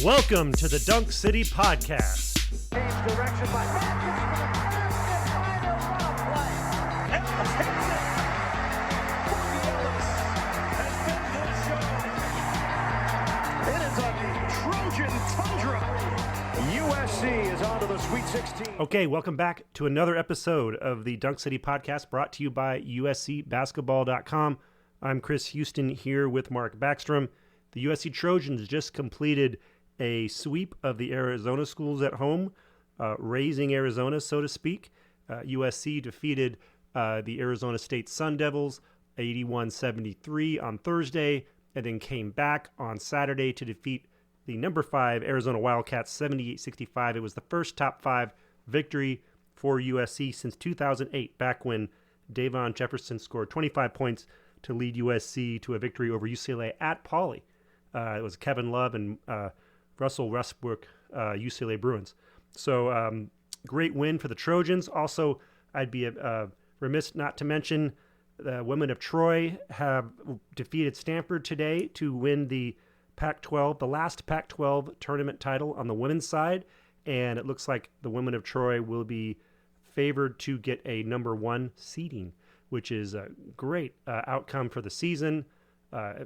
Welcome to the Dunk City Podcast. Change direction by Ellis hits it. Boogie Ellis has been good show. It is a Trojan tundra. USC is on to the Sweet 16. Okay, welcome back to another episode of the Dunk City Podcast brought to you by USCBasketball.com. I'm Chris Houston here with Mark Backstrom. The USC Trojans just completed a sweep of the Arizona schools at home, Razing Arizona, so to speak. USC defeated the Arizona State Sun Devils 81-73 on Thursday, and then came back on Saturday to defeat the number 5 Arizona Wildcats 78-65. It was the first top 5 victory for USC since 2008, back when Davon Jefferson scored 25 points to lead USC to a victory over UCLA at Pauley. It was Kevin Love and Russell Westbrook, UCLA Bruins. So great win for the Trojans. Also, I'd be remiss not to mention the women of Troy have defeated Stanford today to win the Pac-12, the last Pac-12 tournament title on the women's side. And it looks like the women of Troy will be favored to get a number 1 seeding, which is a great outcome for the season.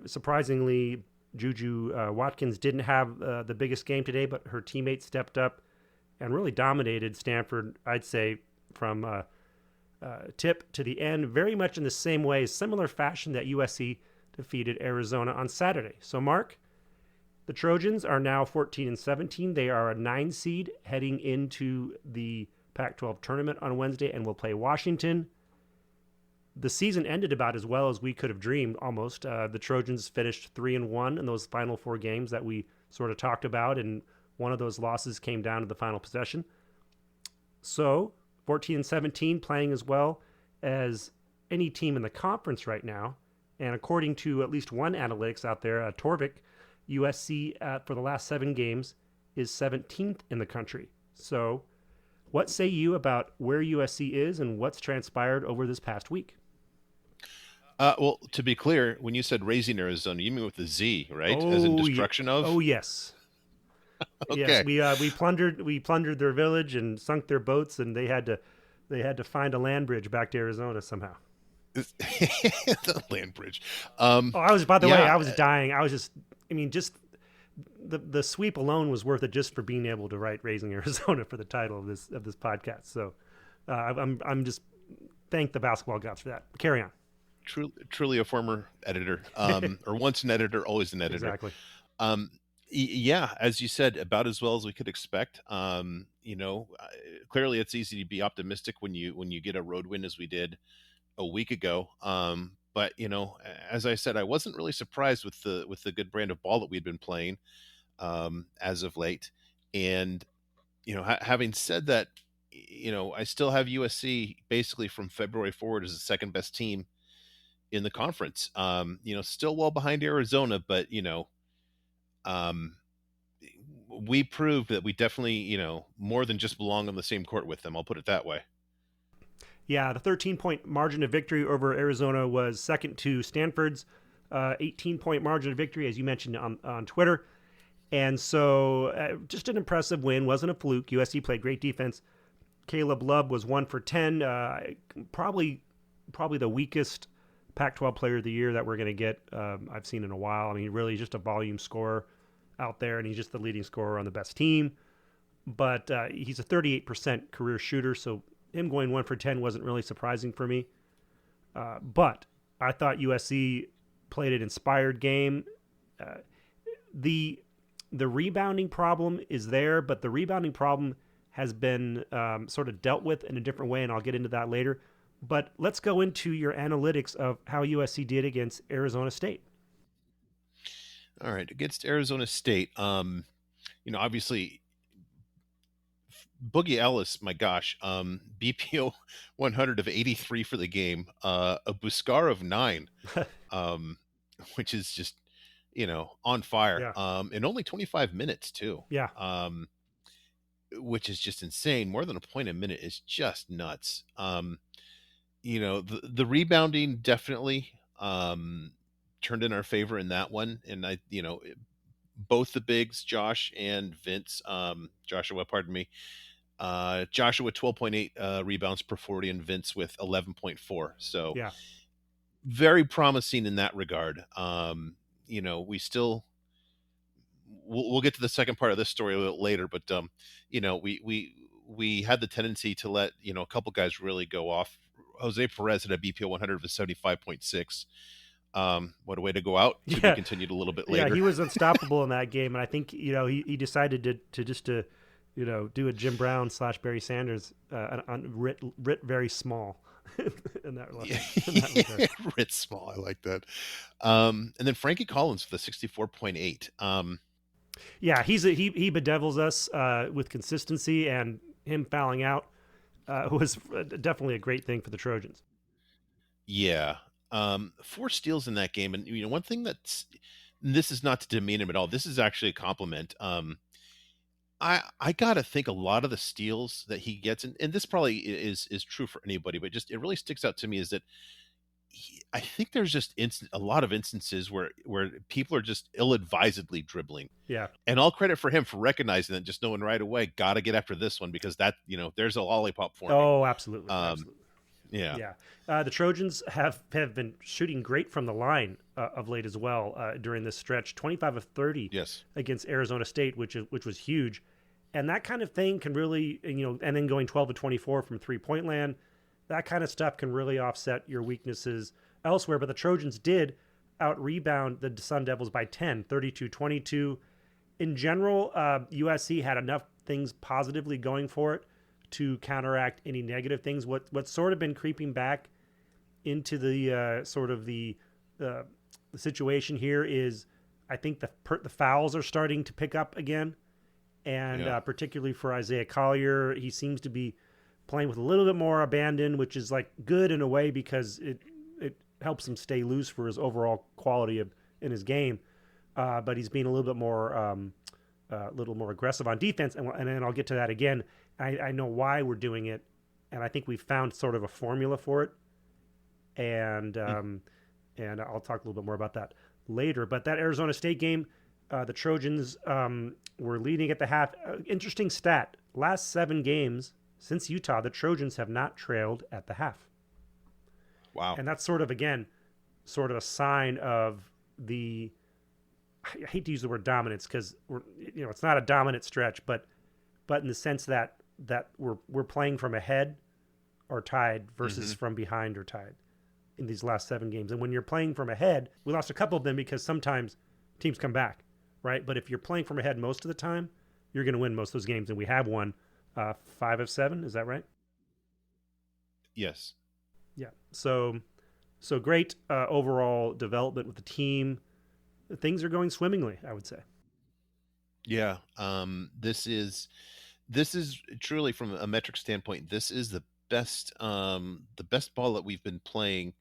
Surprisingly, Juju Watkins didn't have the biggest game today, but her teammates stepped up and really dominated Stanford, I'd say, from tip to the end, very much in the same way, similar fashion that USC defeated Arizona on Saturday. So, Mark, the Trojans are now 14-17. They are a 9 seed heading into the Pac-12 tournament on Wednesday and will play Washington. The season ended about as well as we could have dreamed, almost. The Trojans finished 3-1 in those final 4 games that we sort of talked about, and one of those losses came down to the final possession. So, 14-17, playing as well as any team in the conference right now. And according to at least one analytics out there, Torvik, USC for the last 7 games is 17th in the country. So, what say you about where USC is and what's transpired over this past week? Well, to be clear, when you said Razing Arizona, you mean with the Z, right? As in destruction of? Oh, yes. Okay. Yes, we plundered their village and sunk their boats, and they had to find a land bridge back to Arizona somehow. The land bridge. I was dying. Just the sweep alone was worth it just for being able to write Razing Arizona for the title of this podcast. So I'm just thank the basketball gods for that. Carry on. Truly a former editor, or once an editor, always an editor. Exactly. Yeah, as you said, about as well as we could expect. Clearly it's easy to be optimistic when you get a road win as we did a week ago. But as I said, I wasn't really surprised with the good brand of ball that we'd been playing as of late. And having said that, I still have USC basically from February forward as the second best team in the conference. Still well behind Arizona, but we proved that we definitely more than just belong on the same court with them. I'll put it that way. Yeah, the 13-point margin of victory over Arizona was second to Stanford's 18-point margin of victory, as you mentioned on Twitter. And so just an impressive win. Wasn't a fluke. USC played great defense. Caleb Love was 1 for 10. Probably the weakest Pac-12 player of the year that we're going to get I've seen in a while. I mean, really just a volume scorer out there, and he's just the leading scorer on the best team. But he's a 38% career shooter, so him going 1 for 10 wasn't really surprising for me. But I thought USC played an inspired game. The rebounding problem is there, but the rebounding problem has been sort of dealt with in a different way, and I'll get into that later. But let's go into your analytics of how USC did against Arizona State. All right, against Arizona State, obviously Boogie Ellis, my gosh, BPO 100 of 83 for the game, a Buscar of 9, which is just on fire, in only 25 minutes too. Yeah. Which is just insane. More than a point a minute is just nuts. The rebounding definitely turned in our favor in that one. And both the bigs, Josh and Vince, Joshua, pardon me. Joshua 12.8 rebounds per 40 and Vince with 11.4. So Yeah. very promising in that regard. We still we'll get to the second part of this story a little later, but we had the tendency to let a couple guys really go off. Jose Perez had a BPO 100 of 75.6. What a way to go out, to be Yeah. continued a little bit Yeah, later. he was unstoppable in that game, and I think he decided to do a Jim Brown / Barry Sanders on writ very small in that, in that regard. Rit small, I like that. And then Frankie Collins for the 64.8. Yeah, he bedevils us with consistency, and him fouling out was definitely a great thing for the Trojans. Yeah. 4 steals in that game. And one thing this is not to demean him at all. This is actually a compliment. I gotta think a lot of the steals that he gets, and this probably is true for anybody, but just it really sticks out to me is that I think there's just a lot of instances where people are just ill-advisedly dribbling. Yeah. And all credit for him for recognizing that, just knowing right away, got to get after this one because that there's a lollipop for me. Oh, absolutely, Um, absolutely. Yeah. Yeah. The Trojans have been shooting great from the line of late as well during this stretch. 25 of 30 Yes. against Arizona State, which was huge. And that kind of thing can really, and then going 12 to 24 from three-point land, that kind of stuff can really offset your weaknesses elsewhere. But the Trojans did out-rebound the Sun Devils by 10, 32-22. In general, USC had enough things positively going for it to counteract any negative things. What's sort of been creeping back into the the situation here is, I think the fouls are starting to pick up again, and particularly for Isaiah Collier, he seems to be playing with a little bit more abandon, which is like good in a way because it helps him stay loose for his overall quality in his game. But he's being a little bit more aggressive on defense, and then I'll get to that again. I know why we're doing it, and I think we've found sort of a formula for it, and I'll talk a little bit more about that later. But that Arizona State game, the Trojans were leading at the half. Interesting stat: last 7 games since Utah, the Trojans have not trailed at the half. Wow. And that's sort of a sign of the. I hate to use the word dominance because it's not a dominant stretch, but in the sense that we're playing from ahead or tied versus from behind or tied in these last 7 games. And when you're playing from ahead, we lost a couple of them because sometimes teams come back, right? But if you're playing from ahead most of the time, you're going to win most of those games, and we have won 5 of 7. Is that right? Yes. Yeah. So great overall development with the team. Things are going swimmingly, I would say. Yeah. This is truly, from a metric standpoint, this is the best ball that we've been playing,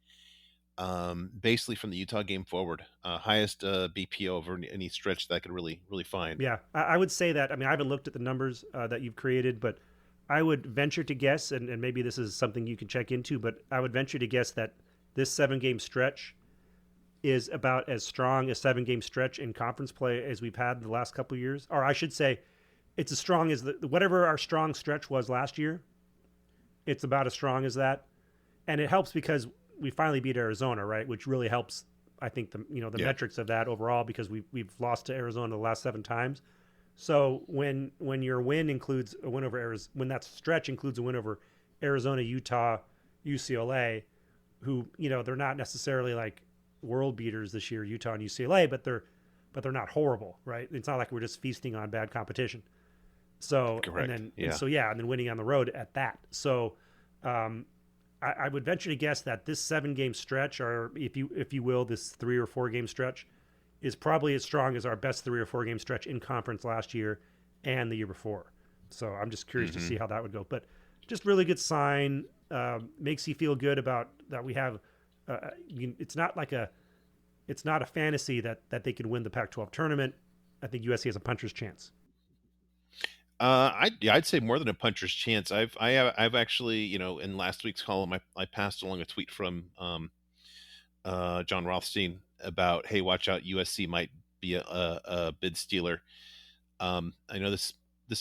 basically from the Utah game forward. Highest BPO over any stretch that I could really find. Yeah, I would say that. I mean, I haven't looked at the numbers that you've created, but I would venture to guess, and maybe this is something you can check into, but I would venture to guess that this 7-game stretch is about as strong a 7-game stretch in conference play as we've had the last couple of years. Or I should say, it's as strong as whatever our strong stretch was last year. It's about as strong as that, and it helps because we finally beat Arizona, right? Which really helps, I think, the metrics of that overall, because we've lost to Arizona the last 7 times. So when your win includes a win over Arizona, when that stretch includes a win over Arizona, Utah, UCLA, who they're not necessarily like world beaters this year, Utah and UCLA, but they're not horrible, right? It's not like we're just feasting on bad competition. So Correct. And then winning on the road at that. So I would venture to guess that this 7-game stretch, or if you will, this 3 or 4 game stretch, is probably as strong as our best 3 or 4 game stretch in conference last year and the year before. So I'm just curious to see how that would go. But just really good sign. Makes you feel good about that we have. It's not a fantasy that they can win the Pac-12 tournament. I think USC has a puncher's chance. I'd say more than a puncher's chance. I've actually, in last week's column, I passed along a tweet from John Rothstein about, hey, watch out, USC might be a bid stealer. I know this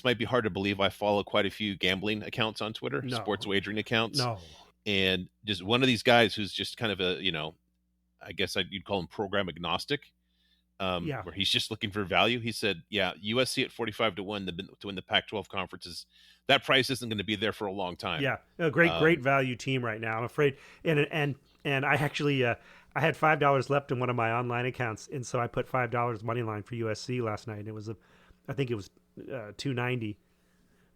might be hard to believe. I follow quite a few gambling accounts on Twitter, sports No, wagering accounts, no. and just one of these guys who's just kind of a, I guess you'd call him program agnostic, Yeah, where he's just looking for value. He said, "Yeah, USC at 45 to 1 to win the Pac-12 conferences. That price isn't going to be there for a long time." yeah. A great value team right now. I'm afraid, and I actually I had $5 left in one of my online accounts, and so I put $5 money line for USC last night. And it was I think it was $2.90.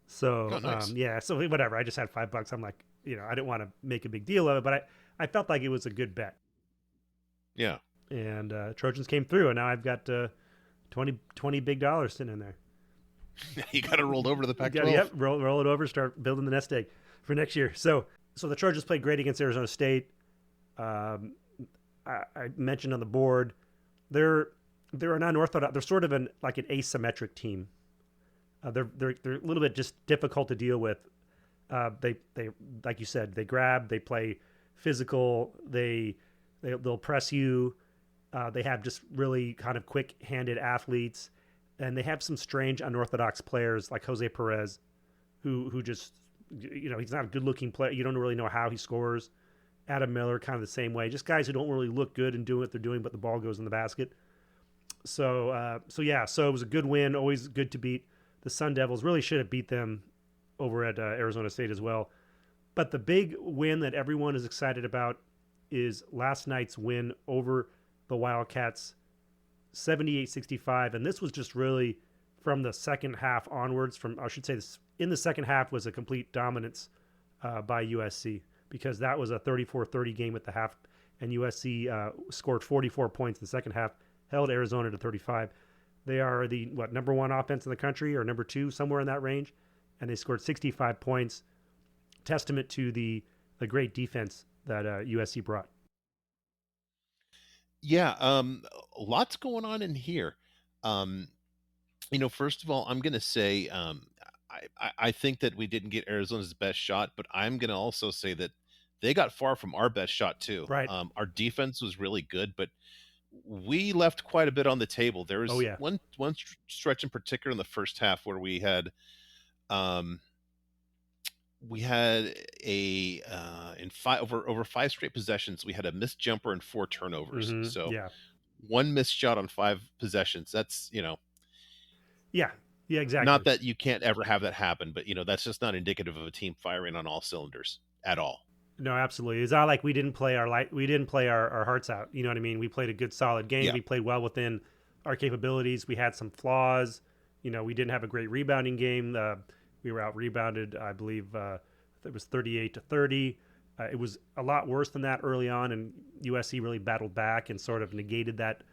So Oh, nice. yeah, so whatever. I just had $5. I'm like, I didn't want to make a big deal of it, but I felt like it was a good bet. Yeah. And Trojans came through, and now I've got 20 big dollars sitting in there. You got to roll over to the Pac-12. Yep, roll it over, start building the nest egg for next year. So the Trojans played great against Arizona State. I mentioned on the board, they're an unorthodox. They're sort of an asymmetric team. They're a little bit just difficult to deal with. They like you said, they grab, they play physical, they'll press you. They have just really kind of quick-handed athletes, and they have some strange unorthodox players like Jose Perez, who just, he's not a good-looking player. You don't really know how he scores. Adam Miller, kind of the same way. Just guys who don't really look good and doing what they're doing, but the ball goes in the basket. So it was a good win. Always good to beat the Sun Devils. Really should have beat them over at Arizona State as well. But the big win that everyone is excited about is last night's win over the Wildcats, 78-65. And this was just really from the second half onwards. In the second half was a complete dominance by USC, because that was a 34-30 game at the half, and USC scored 44 points in the second half, held Arizona to 35. They are the number one offense in the country, or number two, somewhere in that range, and they scored 65 points. Testament to the great defense that USC brought. Yeah, lots going on in here. First of all, I'm going to say I think that we didn't get Arizona's best shot, but I'm going to also say that they got far from our best shot too. Right. Our defense was really good, but we left quite a bit on the table. There was one stretch in particular in the first half where we had over 5 straight possessions, we had a missed jumper and 4 turnovers. Mm-hmm. So yeah. One missed shot on 5 possessions. That's, Yeah, exactly. Not that you can't ever have that happen, but that's just not indicative of a team firing on all cylinders at all. No, absolutely. It's not like we didn't play our hearts out. You know what I mean? We played a good, solid game. Yeah. We played well within our capabilities. We had some flaws. We didn't have a great rebounding game. We were out rebounded, I believe it was 38-30. It was a lot worse than that early on, and USC really battled back and sort of negated that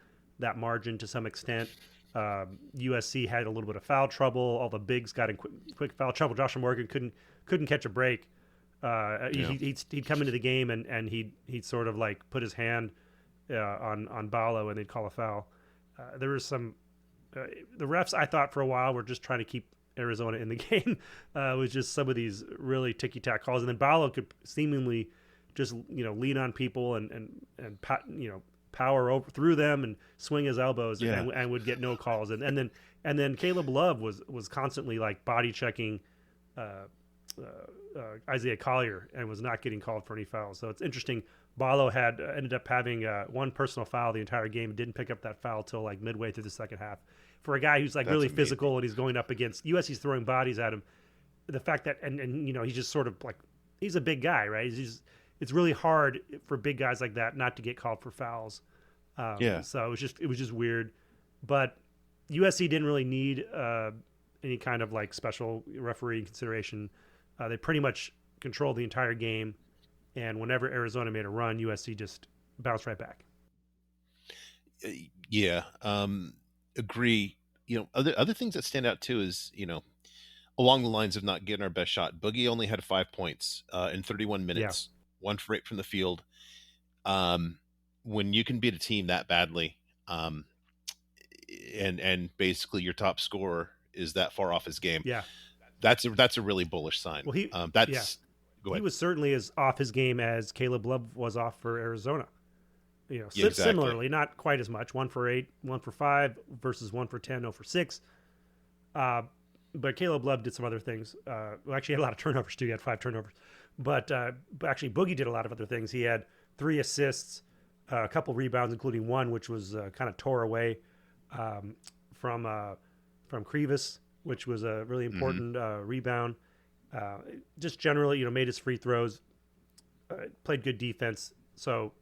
margin to some extent. USC had a little bit of foul trouble. All the bigs got in quick foul trouble. Joshua Morgan couldn't catch a break. He'd come into the game and he'd sort of like put his hand on Ballo, and they'd call a foul. There was some the refs, I thought, for a while were just trying to keep Arizona in the game. With just some of these really ticky-tack calls, and then Ballo could seemingly just lean on people and power over through them and swing his elbows and would get no calls. And then Caleb Love was constantly like body checking Isaiah Collier and was not getting called for any fouls. So it's interesting. Ballo had ended up having one personal foul the entire game, and didn't pick up that foul till like midway through the second half. For a guy who's like really physical and he's going up against USC's throwing bodies at him, the fact that and he's just sort of like, he's a big guy, right? It's really hard for big guys like that not to get called for fouls. So it was just weird, but USC didn't really need any kind of like special referee consideration. They pretty much controlled the entire game, and whenever Arizona made a run, USC just bounced right back. Agree. Other things that stand out too is along the lines of not getting our best shot. Boogie only had 5 points in 31 minutes, 1 for 8 from the field. When you can beat a team that badly, and basically your top scorer is that far off his game, that's a really bullish sign. Well, Go ahead. He was certainly as off his game as Caleb Love was off for Arizona. Yeah, exactly. Similarly, not quite as much. 1 for 8, 1 for 5 versus 1 for 10, 0 for 6. Uh, but Caleb Love did some other things. Actually, he had a lot of turnovers too. He had 5 turnovers. But actually, Boogie did a lot of other things. He had 3 assists, a couple rebounds, including one which was kind of tore away um, from Krivas, which was a really important rebound. Just generally, made his free throws, played good defense. So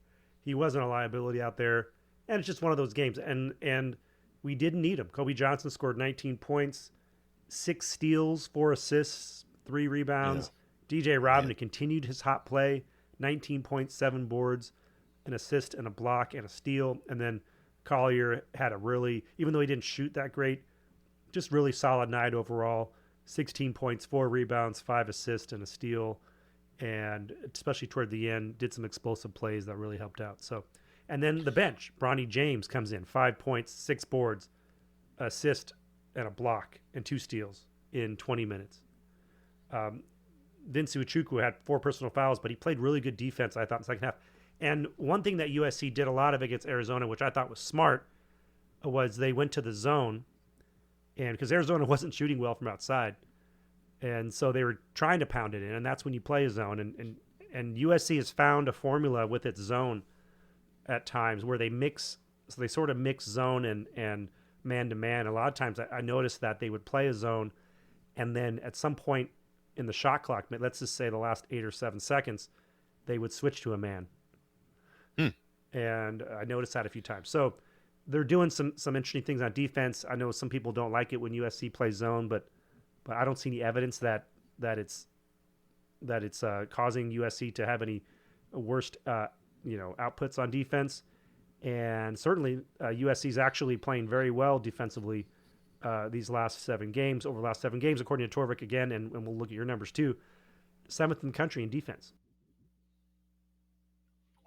he wasn't a liability out there. And it's just one of those games. And we didn't need him. Kobe Johnson scored 19 points, 6 steals, 4 assists, 3 rebounds. DJ Rodman continued his hot play, 19 points, 7 boards, an assist and a block and a steal. And then Collier had a really, even though he didn't shoot that great, just really solid night overall. 16 points, 4 rebounds, 5 assists, and a steal. And especially toward the end, did some explosive plays that really helped out. So, and then the bench, Bronny James comes in, 5 points, 6 boards, assist, and a block, and 2 steals in 20 minutes. Vince Iwuchukwu had 4 personal fouls, but he played really good defense, I thought, in the second half. And one thing that USC did a lot of against Arizona, which I thought was smart, was they went to the zone, and because Arizona wasn't shooting well from outside, and so they were trying to pound it in, and that's when you play a zone. And USC has found a formula with its zone at times where they mix, so they sort of mix zone and man-to-man. A lot of times I noticed that they would play a zone, and then at some point in the shot clock, let's just say the last 8 or 7 seconds, they would switch to a man. And I noticed that a few times. So they're doing some interesting things on defense. I know some people don't like it when USC plays zone, but I don't see any evidence that it's causing USC to have any worst outputs on defense. And certainly USC is actually playing very well defensively these last 7 games. Over the last 7 games, according to Torvik again, and we'll look at your numbers too, 7th in the country in defense.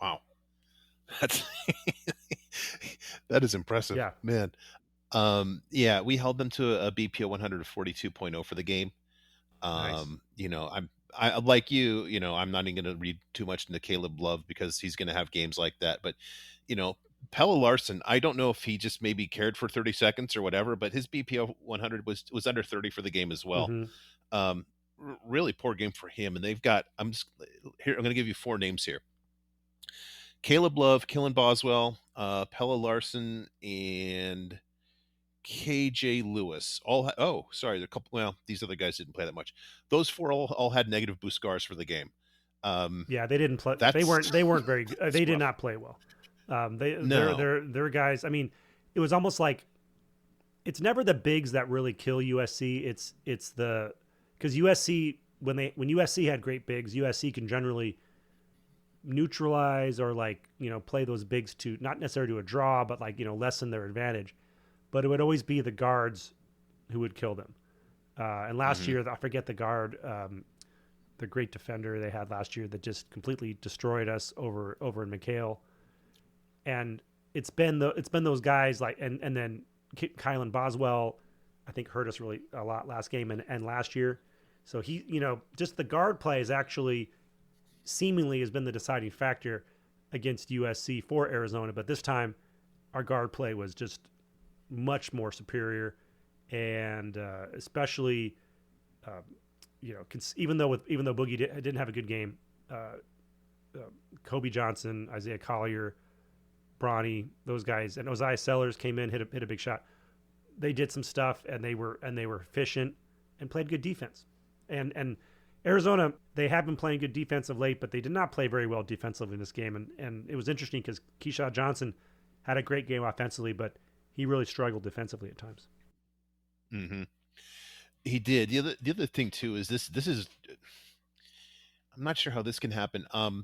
Wow. That's that is impressive. Yeah. Man. We held them to a BPO 142.0 for the game. Nice. I like you, I'm not even going to read too much into Caleb Love because he's going to have games like that. But, Pelle Larsson, I don't know if he just maybe cared for 30 seconds or whatever, but his BPO 100 was under 30 for the game as well. Really poor game for him. And they've got, I'm going to give you 4 names here. Caleb Love, Killen Boswell, Pelle Larsson, and KJ Lewis. There are a couple. Well, these other guys didn't play that much. Those 4 all had negative boost scars for the game. They didn't play. They weren't very good. They did not play well. They're guys. I mean, it was almost like it's never the bigs that really kill USC. It's because USC when USC had great bigs, USC can generally neutralize or play those bigs to not necessarily to a draw, but lessen their advantage. But it would always be the guards who would kill them. And last year, I forget the guard, the great defender they had last year that just completely destroyed us over in McHale. And it's been those guys and then Kylan Boswell, I think hurt us really a lot last game and last year. So he, just the guard play is actually seemingly has been the deciding factor against USC for Arizona. But this time, our guard play was just much more superior, and especially, even though Boogie didn't have a good game, Kobe Johnson, Isaiah Collier, Bronny, those guys, and Osiah Sellers came in, hit a big shot. They did some stuff, and they were efficient and played good defense. And Arizona, they have been playing good defense of late, but they did not play very well defensively in this game. And it was interesting because Keyshawn Johnson had a great game offensively, but he really struggled defensively at times. Mm-hmm. He did. The other thing too is this is I'm not sure how this can happen. All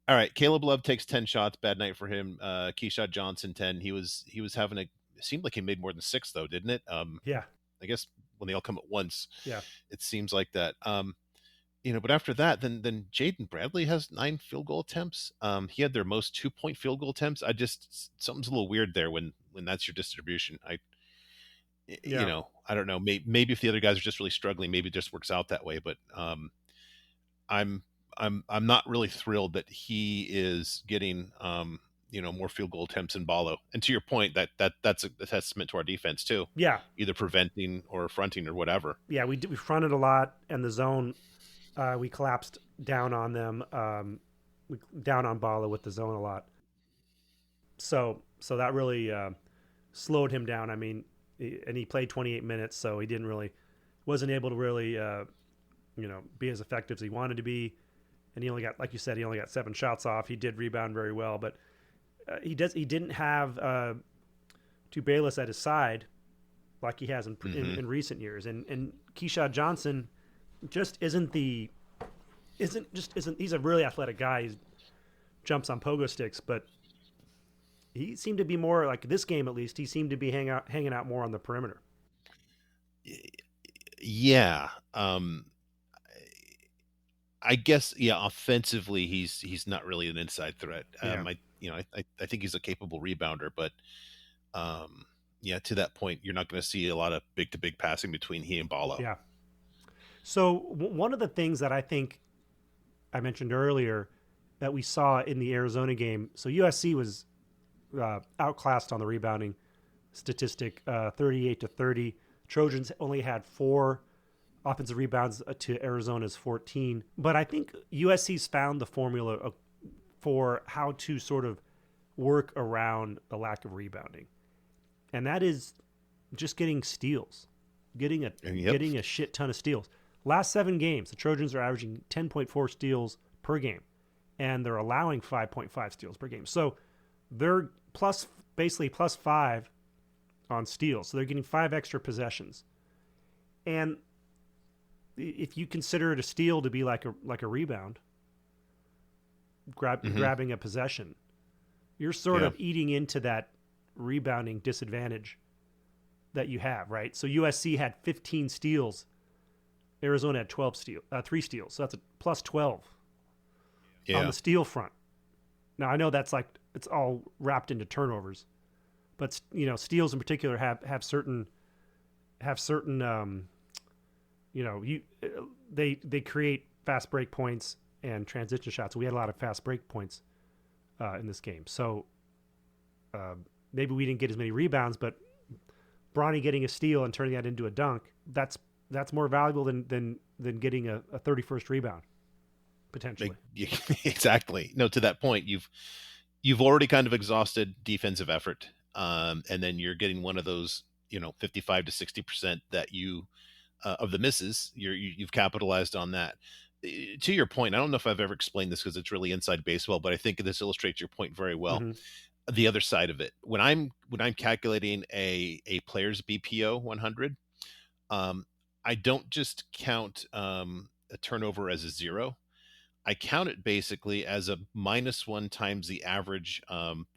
right, Caleb Love takes 10 shots, bad night for him. Keyshawn Johnson 10. He was having it seemed like he made more than 6 though, didn't it? Yeah. I guess when they all come at once. Yeah. It seems like that. But after that, then Jaden Bradley has 9 field goal attempts. He had their most 2-point field goal attempts. Something's a little weird there when that's your distribution. I don't know. Maybe if the other guys are just really struggling, maybe it just works out that way. But I'm I'm not really thrilled that he is getting more field goal attempts in Ballo. And to your point, that's a testament to our defense too, Yeah, either preventing or fronting or whatever. yeah, we fronted a lot, and the zone we collapsed down on them, down on Bala with the zone a lot. So that really slowed him down. I mean, and he played 28 minutes, so he wasn't able to really be as effective as he wanted to be. And he only got, like you said, he only got 7 shots off. He did rebound very well, but he didn't have Tubelis at his side like he has in recent years. And Keyshawn Johnson just isn't. He's a really athletic guy. He jumps on pogo sticks, but he seemed to be more like this game, at least. He seemed to be hanging out more on the perimeter. Yeah. I guess, yeah, offensively, he's not really an inside threat. Yeah. I think he's a capable rebounder, but yeah, to that point, you're not going to see a lot of big to big passing between he and Ballo. Yeah. So one of the things that I think I mentioned earlier that we saw in the Arizona game, so USC was outclassed on the rebounding statistic, 38-30. Trojans only had 4 offensive rebounds to Arizona's 14. But I think USC's found the formula for how to sort of work around the lack of rebounding. And that is just getting steals, getting a shit ton of steals. Last 7 games, the Trojans are averaging 10.4 steals per game, and they're allowing 5.5 steals per game. So they're basically plus 5 on steals. So they're getting 5 extra possessions. And if you consider it a steal to be like a rebound, grabbing a possession, you're sort of eating into that rebounding disadvantage that you have, right? So USC had 15 steals. Arizona had 3 steals. So that's a plus 12 on the steal front. Now I know that's like it's all wrapped into turnovers, but steals in particular have certain they create fast break points and transition shots. We had a lot of fast break points in this game. So maybe we didn't get as many rebounds, but Bronny getting a steal and turning that into a dunk, that's more valuable than getting a 31st rebound potentially. Exactly. No, to that point, you've already kind of exhausted defensive effort, and then you're getting one of those 55 to 60% that you of the misses. You've capitalized on that. To your point, I don't know if I've ever explained this because it's really inside baseball, but I think this illustrates your point very well. Mm-hmm. The other side of it, when I'm calculating a player's BPO 100, I don't just count a turnover as a 0. I count it basically as a -1 times the average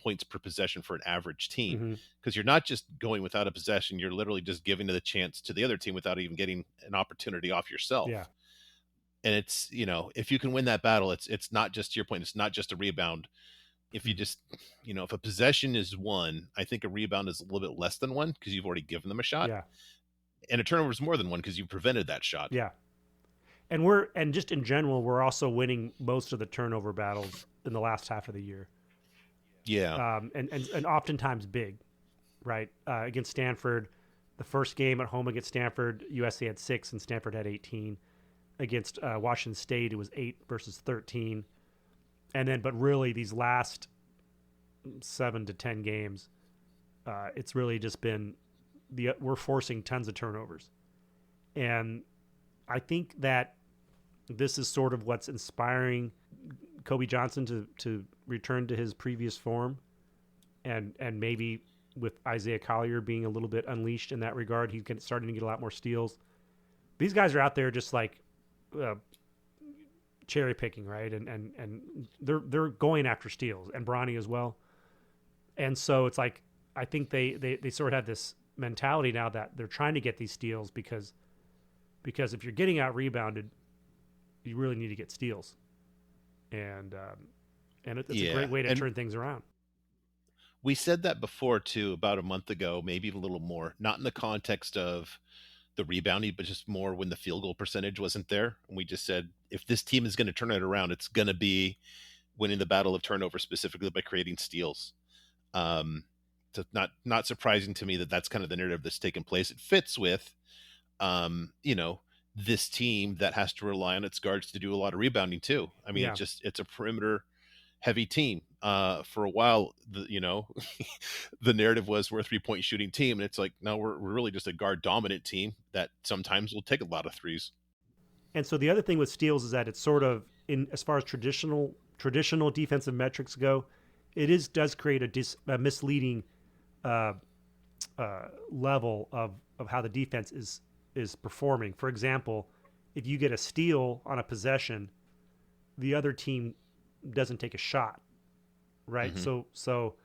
points per possession for an average team. Because you're not just going without a possession, you're literally just giving the chance to the other team without even getting an opportunity off yourself. Yeah. And it's, if you can win that battle, it's not just, to your point, it's not just a rebound. If you just, if a possession is 1, I think a rebound is a little bit less than 1 because you've already given them a shot. Yeah. And a turnover is more than 1 because you prevented that shot. Yeah. And just in general, we're also winning most of the turnover battles in the last half of the year. Yeah. And oftentimes big, right? Against Stanford, the first game at home against Stanford, USC had 6 and Stanford had 18. Against Washington State, it was 8 versus 13. And then, but really these last 7 to 10 games, it's really just been we're forcing tons of turnovers. And I think that this is sort of what's inspiring Kobe Johnson to return to his previous form, and maybe with Isaiah Collier being a little bit unleashed in that regard, he's starting to get a lot more steals. These guys are out there just like cherry picking, right? And they're going after steals, and Bronny as well. And so it's like I think they sort of have this mentality now that they're trying to get these steals because if you're getting out rebounded, you really need to get steals, and it's a great way to turn things around. We said that before too, about a month ago, maybe even a little more, not in the context of the rebounding, but just more when the field goal percentage wasn't there. And we just said, if this team is going to turn it around, it's going to be winning the battle of turnover, specifically by creating steals. So not surprising to me that that's kind of the narrative that's taken place. It fits with, this team that has to rely on its guards to do a lot of rebounding too. I mean, Yeah. it's a perimeter heavy team. For a while, the narrative was we're a 3-point shooting team, and it's like, no, we're really just a guard dominant team that sometimes will take a lot of threes. And so the other thing with steals is that it's sort of, in as far as traditional defensive metrics go, does create a misleading level of how the defense is performing. For example, if you get a steal on a possession, the other team doesn't take a shot, right? Mm-hmm. So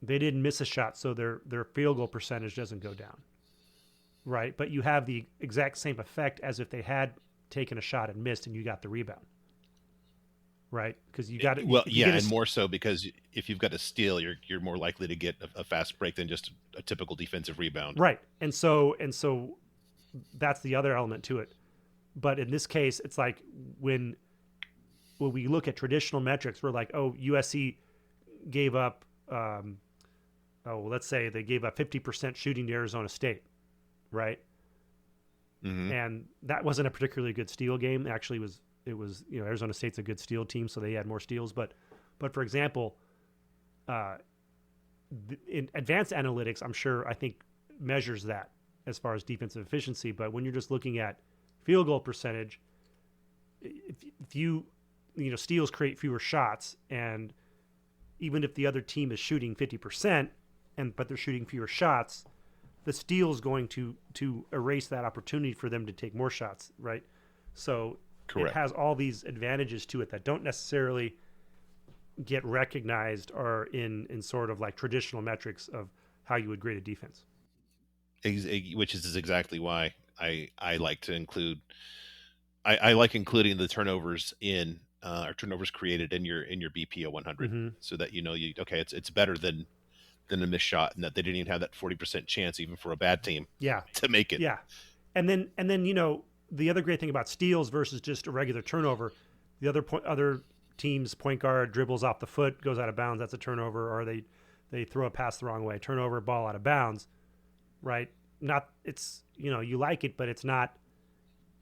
they didn't miss a shot, so their field goal percentage doesn't go down, right? But you have the exact same effect as if they had taken a shot and missed, and you got the rebound, right? Because you got it. Well, yeah, and more so because if you've got a steal, you're more likely to get a fast break than just a typical defensive rebound, right? And so that's the other element to it. But in this case, it's like when we look at traditional metrics, we're like, oh, USC gave up, let's say they gave up 50% shooting to Arizona State, right? Mm-hmm. And that wasn't a particularly good steal game. Actually, it was Arizona State's a good steal team, so they had more steals. But for example, in advanced analytics, I think measures that as far as defensive efficiency. But when you're just looking at field goal percentage, if you steals create fewer shots, and even if the other team is shooting 50% but they're shooting fewer shots, the steal is going to erase that opportunity for them to take more shots, right? So Correct. It has all these advantages to it that don't necessarily get recognized or in sort of like traditional metrics of how you would grade a defense. Which is exactly why I like to include. I like including the turnovers in or turnovers created in your BPO 100, so that it's better than a missed shot, and that they didn't even have that 40% chance even for a bad team to make it. Yeah. And then the other great thing about steals versus just a regular turnover, the other team's point guard dribbles off the foot, goes out of bounds, that's a turnover, or they throw a pass the wrong way, turnover, ball out of bounds, right? Not it's you like it, but it's not.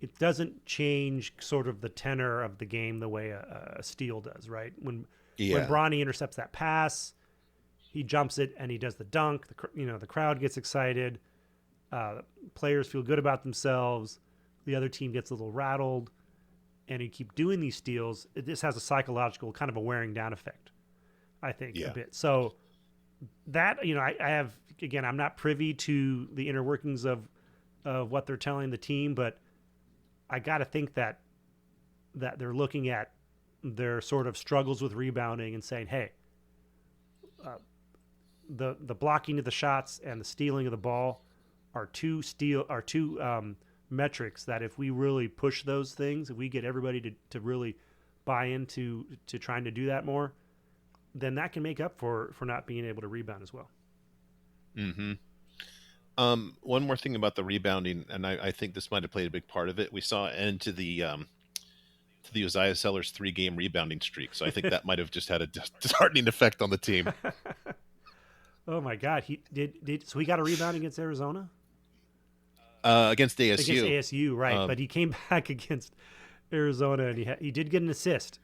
It doesn't change sort of the tenor of the game the way a steal does, right? When Bronny intercepts that pass, he jumps it and he does the dunk. The crowd gets excited. Players feel good about themselves. The other team gets a little rattled, and you keep doing these steals. This has a psychological kind of a wearing down effect, I think, a bit. So that I have, again, I'm not privy to the inner workings of what they're telling the team, but I got to think that they're looking at their sort of struggles with rebounding and saying, hey, the blocking of the shots and the stealing of the ball are two metrics that if we really push those things, if we get everybody to really buy into trying to do that more, then that can make up for not being able to rebound as well. Mm-hmm. One more thing about the rebounding, and I think this might have played a big part of it. We saw an end to the Uzziah Sellers 3-game rebounding streak, so I think that might have just had a disheartening effect on the team. Oh my God, so he got a rebound against Arizona? Against ASU. Against ASU, right? But he came back against Arizona, and he did get an assist.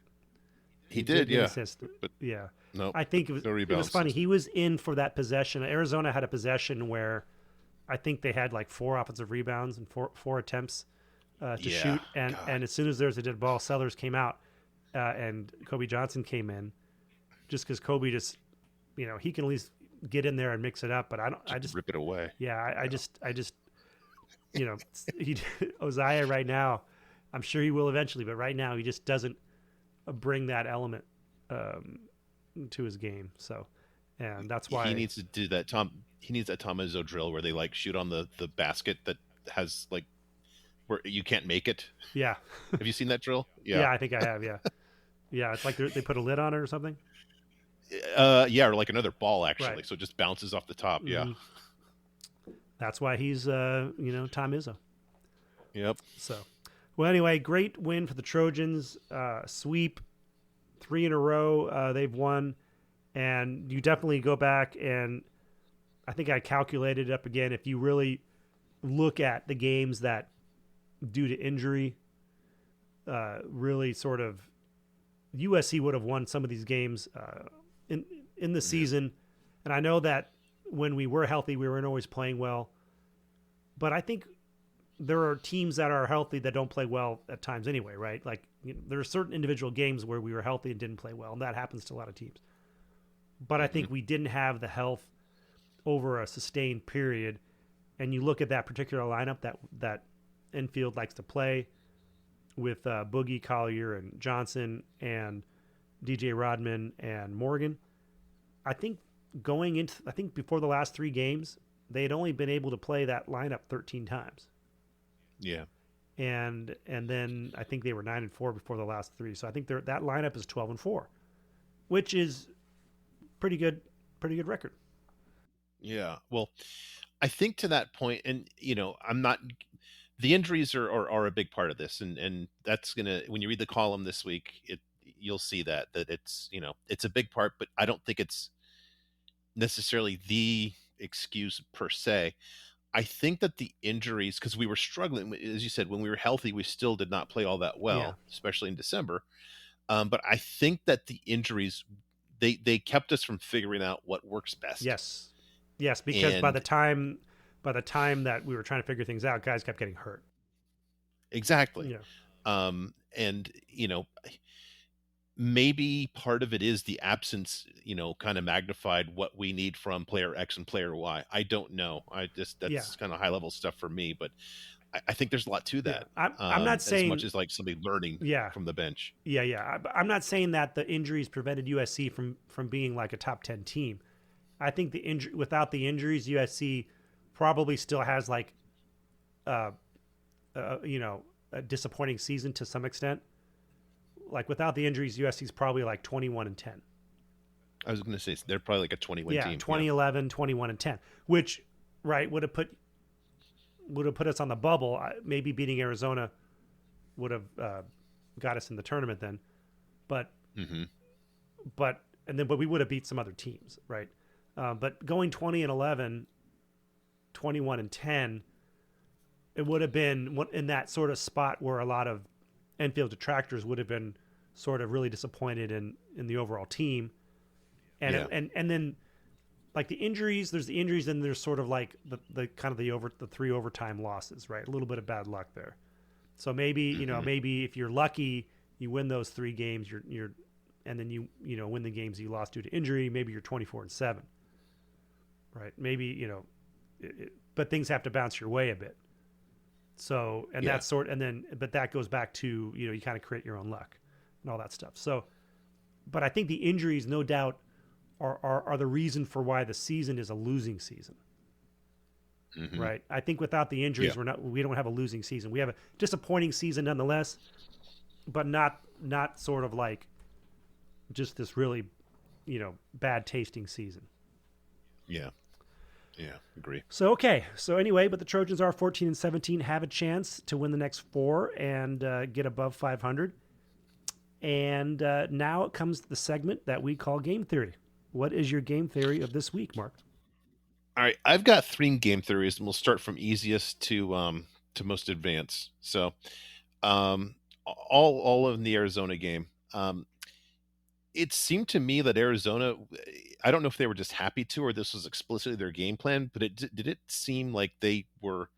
He did, yeah. Assist. But yeah. No, I think it was funny. He was in for that possession. Arizona had a possession where I think they had like 4 offensive rebounds and four attempts to shoot. And as soon as there was a dead ball, Sellers came out and Kobe Johnson came in, just because Kobe just, he can at least get in there and mix it up. But I just rip it away. Yeah, I just Uzziah right now, I'm sure he will eventually, but right now he just doesn't bring that element to his game. So, and that's why he needs to do that. He needs that Tom Izzo drill where they like shoot on the basket that has like where you can't make it. Yeah. Have you seen that drill? Yeah, I think I have. Yeah. Yeah, it's like they put a lid on it or something. Yeah, or like another ball actually, right. So it just bounces off the top. Yeah. That's why he's Tom Izzo. Yep. So, Well, anyway, great win for the Trojans. Sweep, 3 in a row they've won. And you definitely go back and I think I calculated it up again. If you really look at the games that due to injury really sort of USC would have won some of these games in the season. And I know that when we were healthy, we weren't always playing well. But I think there are teams that are healthy that don't play well at times anyway, right? Like there are certain individual games where we were healthy and didn't play well, and that happens to a lot of teams. But I think we didn't have the health over a sustained period. And you look at that particular lineup that Enfield likes to play with Boogie, Collier, and Johnson, and DJ Rodman and Morgan. I think before the last 3 games, they had only been able to play that lineup 13 times. Yeah. And then I think they were 9-4 before the last 3. So I think that lineup is 12-4, which is pretty good record. Yeah. Well, I think to that point, and the injuries are a big part of this, and that's gonna, when you read the column this week, you'll see that it's it's a big part, but I don't think it's necessarily the excuse per se. I think that the injuries, because we were struggling, as you said, when we were healthy, we still did not play all that well, especially in December. But I think that the injuries, they kept us from figuring out what works best. Yes, because by the time that we were trying to figure things out, guys kept getting hurt. Exactly. Yeah. And maybe part of it is the absence, kind of magnified what we need from player X and player Y. I don't know. That's kind of high level stuff for me, but I think there's a lot to that. Yeah. I'm not saying as much as like somebody learning from the bench. Yeah. I'm not saying that the injuries prevented USC from being like a top 10 team. I think without the injuries, USC probably still has like, a disappointing season to some extent. Like without the injuries, USC's probably like 21-10. I was going to say they're probably like a 20-win team. 2011, 21-10, which would have put us on the bubble. Maybe beating Arizona would have got us in the tournament then, but we would have beat some other teams, right? But going 20-11, 21-10, it would have been in that sort of spot where a lot of Enfield detractors would have been sort of really disappointed in the overall team. And then like the injuries, there's the injuries, and there's sort of like the kind of the 3 overtime losses, right? A little bit of bad luck there. So maybe, maybe if you're lucky, you win those 3 games, you're and then you win the games you lost due to injury, maybe you're 24-7. Right? Maybe, but things have to bounce your way a bit. So, and that's but that goes back to, you kind of create your own luck and all that stuff. So, but I think the injuries, no doubt, are the reason for why the season is a losing season. Right? I think without the injuries, we don't have a losing season. We have a disappointing season nonetheless, but not sort of like just this really, bad tasting season. Yeah. Yeah, agree. So anyway, but the Trojans are 14-17, have a chance to win the next 4 and get above 500. And now it comes to the segment that we call Game Theory. What is your game theory of this week, Mark? All right, I've got 3 game theories, and we'll start from easiest to most advanced. So, all of the Arizona game. It seemed to me that Arizona, I don't know if they were just happy to, or this was explicitly their game plan, but did it seem like they were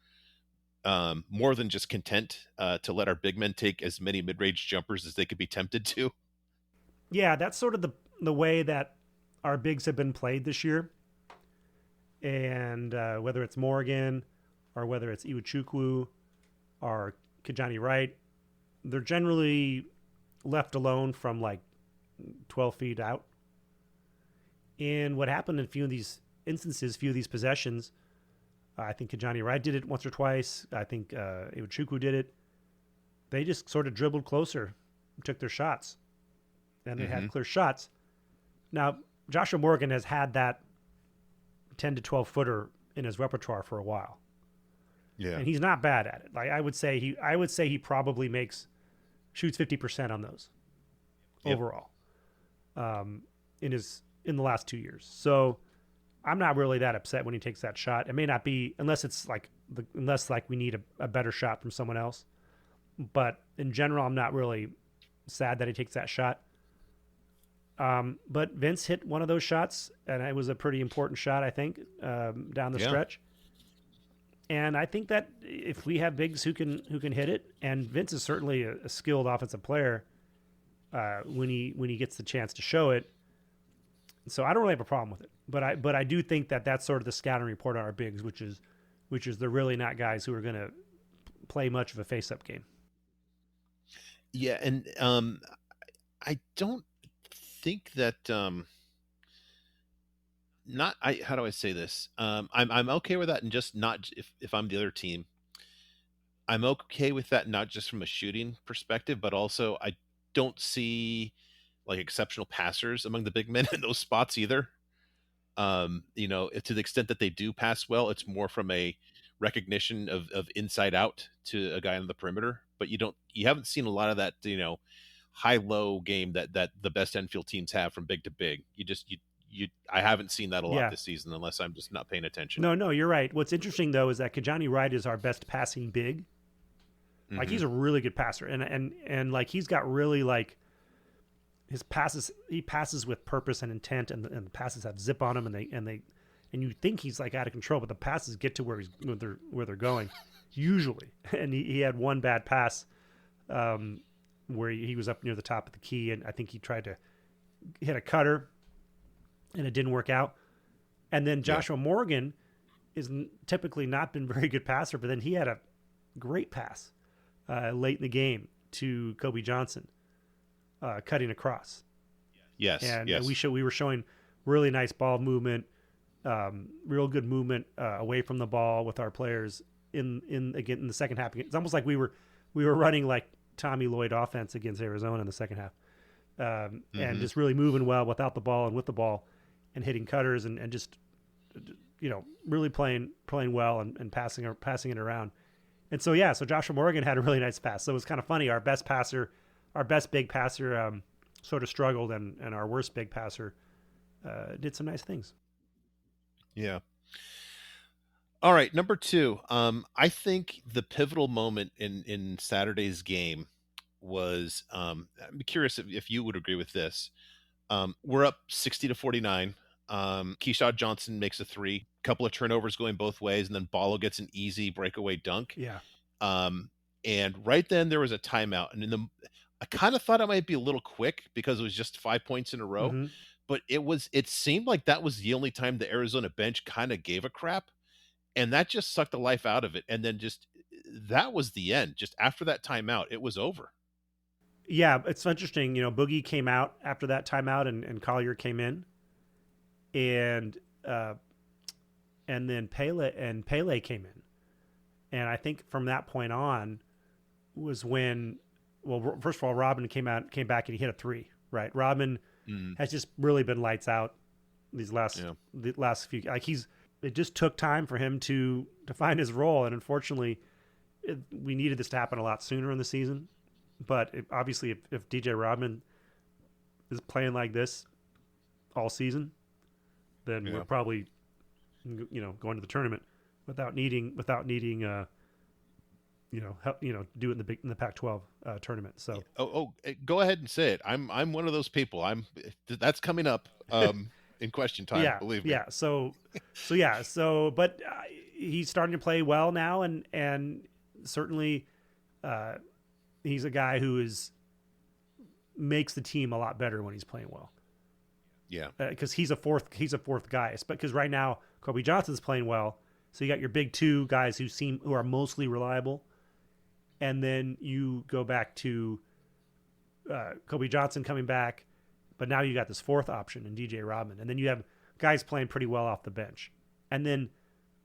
more than just content to let our big men take as many mid-range jumpers as they could be tempted to? Yeah, that's sort of the way that our bigs have been played this year. And whether it's Morgan or whether it's Iwuchukwu or Kijani Wright, they're generally left alone from like 12 feet out. And what happened in a few of these instances, few of these possessions, I think Kijani Wright did it once or twice. I think Iwuchukwu did it. They just sort of dribbled closer, took their shots, and they had clear shots. Now, Joshua Morgan has had that 10 to 12 footer in his repertoire for a while. Yeah. and he's not bad at it. Like I would say he probably shoots 50% on those overall, in the last 2 years. So I'm not really that upset when he takes that shot. It may not be unless we need a better shot from someone else. But in general, I'm not really sad that he takes that shot. But Vince hit one of those shots, and it was a pretty important shot, I think, down the stretch. And I think that if we have bigs who can hit it, and Vince is certainly a skilled offensive player, when he gets the chance to show it. So I don't really have a problem with it. But I do think that that's sort of the scouting report on our bigs, which is they're really not guys who are going to play much of a face-up game. Yeah, and I don't think that how do I say this? I'm okay with that, and just not if I'm the other team, I'm okay with that, not just from a shooting perspective, but also I don't see like exceptional passers among the big men in those spots either. To the extent that they do pass well, it's more from a recognition of inside out to a guy on the perimeter, but you haven't seen a lot of that, high-low game that the best Enfield teams have from big to big. I haven't seen that a lot this season, unless I'm just not paying attention. No, you're right. What's interesting though is that Kajani Wright is our best passing big. Like he's a really good passer, and like he's got really like his passes. He passes with purpose and intent, and the passes have zip on them, and you think he's like out of control, but the passes get to where they're going, usually. And he had one bad pass, where he was up near the top of the key, and I think he tried to hit a cutter, and it didn't work out. And then Joshua Morgan is typically not been a very good passer, but then he had a great pass late in the game to Kobe Johnson, cutting across. Yes, and yes. We were showing really nice ball movement, real good movement away from the ball with our players in the second half. It's almost like we were running like Tommy Lloyd offense against Arizona in the second half, and just really moving well without the ball and with the ball, and hitting cutters and just really playing well and passing it around. And so so Joshua Morgan had a really nice pass. So it was kind of funny. Our best big passer sort of struggled, and our worst big passer did some nice things. Yeah. All right, number 2. I think the pivotal moment in Saturday's game was. I'm curious if you would agree with this. We're up 60-49. Keyshawn Johnson makes a 3. Couple of turnovers going both ways, and then Ballo gets an easy breakaway dunk. Yeah. And right then there was a timeout, and I kind of thought it might be a little quick because it was just 5 points in a row, but it seemed like that was the only time the Arizona bench kind of gave a crap, and that just sucked the life out of it. And then that was the end. Just after that timeout, it was over. Yeah, it's interesting. Boogie came out after that timeout, and Collier came in, and then Pele came in, and I think from that point on was when, well, first of all, Rodman came back and he hit a 3. Right, Rodman has just really been lights out the last few. Like it just took time for him to find his role, and unfortunately, we needed this to happen a lot sooner in the season. But obviously, if DJ Rodman is playing like this all season, then we're probably going to the tournament without needing do it in the Pac-12 tournament. So go ahead and say it. I'm one of those people. That's coming up in question time. Believe me. Yeah. So but he's starting to play well now, and certainly he's a guy who makes the team a lot better when he's playing well. Yeah. Because he's a fourth guy. Because right now Kobe Johnson's playing well, so you got your big 2 guys who are mostly reliable, and then you go back to Kobe Johnson coming back, but now you got this 4th option in DJ Rodman, and then you have guys playing pretty well off the bench, and then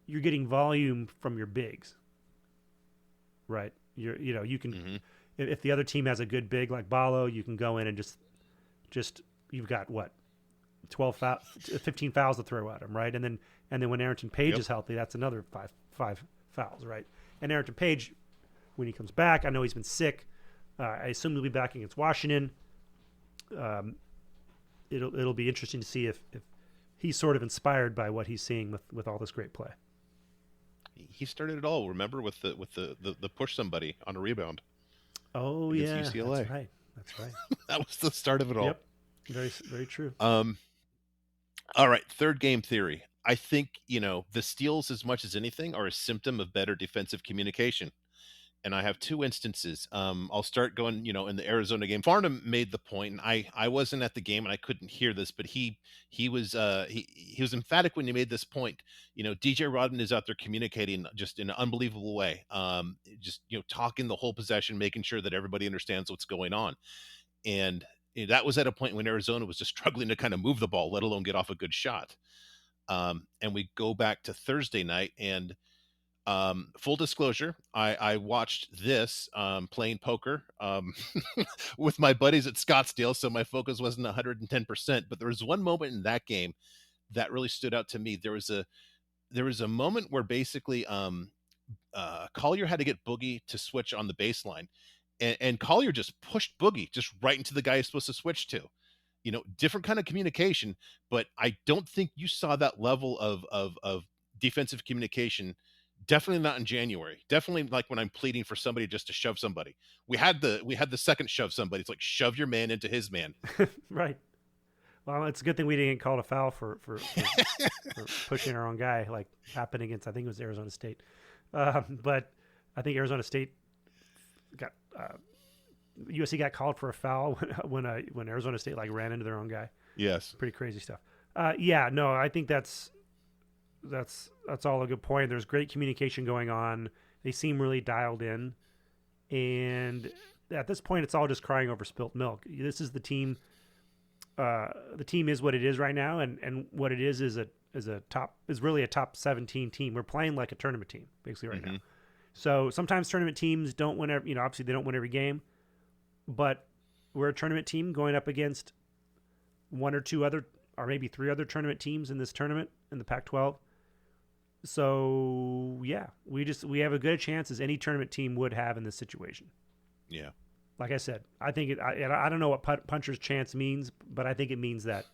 you're getting volume from your bigs, right? You can, if the other team has a good big like Ballo, you can go in and just you've got what, 15 fouls to throw at him, right? And then when Arrington Page is healthy, that's another five fouls, right? And Arrington Page, when he comes back, I know he's been sick. I assume he'll be back against Washington. It'll be interesting to see if he's sort of inspired by what he's seeing with all this great play. He started it all. Remember with the push somebody on a rebound. Oh yeah, UCLA. That's right. That was the start of it all. Yep, very very true. All right, third game theory. I think the steals, as much as anything, are a symptom of better defensive communication. And I have two instances. I'll start going, in the Arizona game. Farnham made the point, and I wasn't at the game and I couldn't hear this, but he was emphatic when he made this point. DJ Rodman is out there communicating just in an unbelievable way. Just talking the whole possession, making sure that everybody understands what's going on. And that was at a point when Arizona was just struggling to kind of move the ball, let alone get off a good shot. And we go back to Thursday night, and full disclosure, I watched this playing poker with my buddies at Scottsdale, so my focus wasn't 110%. But there was one moment in that game that really stood out to me. There was a moment where basically Collier had to get Boogie to switch on the baseline, and Collier just pushed Boogie just right into the guy he's supposed to switch to. Different kind of communication, but I don't think you saw that level of defensive communication. Definitely not in January. Definitely like when I'm pleading for somebody just to shove somebody. We had the second shove somebody. It's like shove your man into his man. Right. Well, it's a good thing we didn't get called a foul for pushing our own guy, like happened against, I think it was Arizona State. But I think Arizona State got USC got called for a foul when Arizona State like ran into their own guy. Yes. Pretty crazy stuff. No, I think that's all a good point. There's great communication going on. They seem really dialed in, and at this point, it's all just crying over spilt milk. This is the team. The team is what it is right now, and what it is really a top 17 team. We're playing like a tournament team basically right now. So sometimes tournament teams don't win every, obviously they don't win every game, but we're a tournament team going up against one or two other, or maybe three other tournament teams in this tournament in the Pac-12. So yeah, we have a good chance as any tournament team would have in this situation. Yeah. Like I said, I think I don't know what puncher's chance means, but I think it means that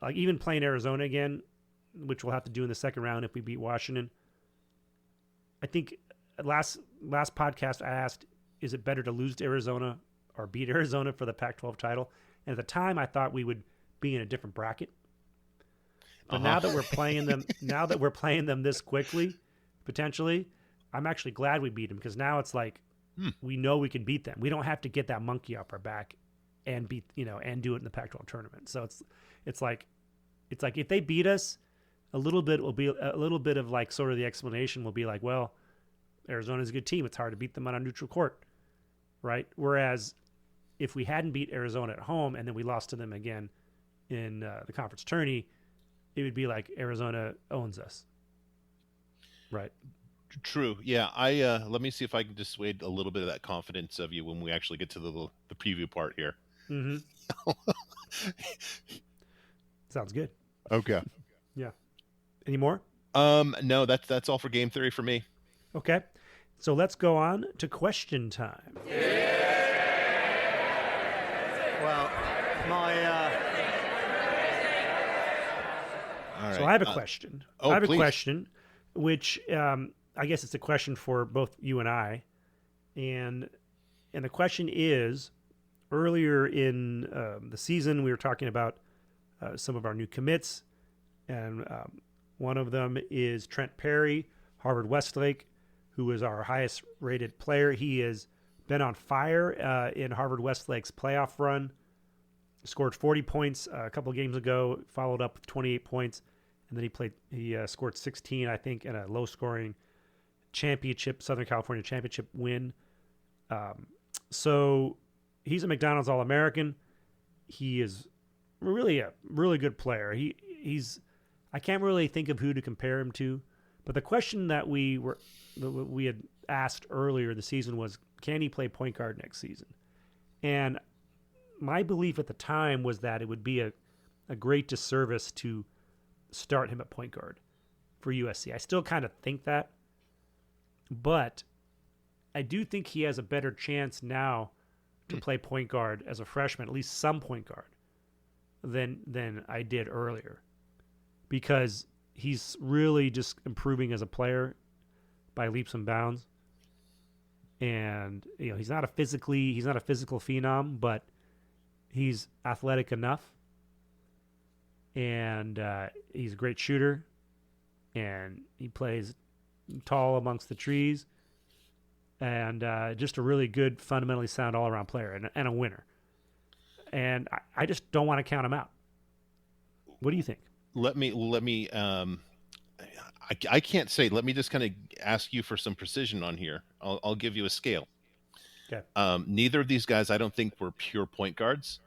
like even playing Arizona again, which we'll have to do in the second round if we beat Washington. I think last podcast I asked, is it better to lose to Arizona or beat Arizona for the Pac-12 title? And at the time I thought we would be in a different bracket. But now that we're playing them this quickly, potentially, I'm actually glad we beat them, because now it's like we know we can beat them. We don't have to get that monkey off our back and beat and do it in the Pac-12 tournament. So it's like if they beat us, a little bit of like sort of the explanation will be like, well, Arizona's a good team. It's hard to beat them on a neutral court, right? Whereas if we hadn't beat Arizona at home and then we lost to them again in the conference tourney, it would be like Arizona owns us. Right. True. Yeah. Let me see if I can dissuade a little bit of that confidence of you when we actually get to the preview part here. Mm-hmm. Sounds good. Okay. Yeah. Any more? No, that's all for game theory for me. Okay. So let's go on to question time. Well, All right. So I have a question. Please. A question, which I guess it's a question for both you and I. And the question is, earlier in the season, we were talking about some of our new commits. And one of them is Trent Perry, Harvard Westlake, who is our highest rated player. He has been on fire in Harvard Westlake's playoff run. Scored 40 points a couple of games ago, followed up with 28 points, and then he scored 16, I think, in a low-scoring Southern California championship win. So he's a McDonald's All-American. He is really a really good player. I can't really think of who to compare him to, but the question that we had asked earlier the season was, can he play point guard next season? And my belief at the time was that it would be a great disservice to start him at point guard for USC. I still kind of think that, but I do think he has a better chance now to play point guard as a freshman, at least some point guard, than I did earlier, because he's really just improving as a player by leaps and bounds. And he's not a physical phenom, but he's athletic enough, and he's a great shooter, and he plays tall amongst the trees, and just a really good, fundamentally sound all-around player and a winner. And I just don't want to count him out. What do you think? Let me I can't say. Let me just kind of ask you for some precision on here. I'll give you a scale. Okay. Neither of these guys, I don't think, were pure point guards.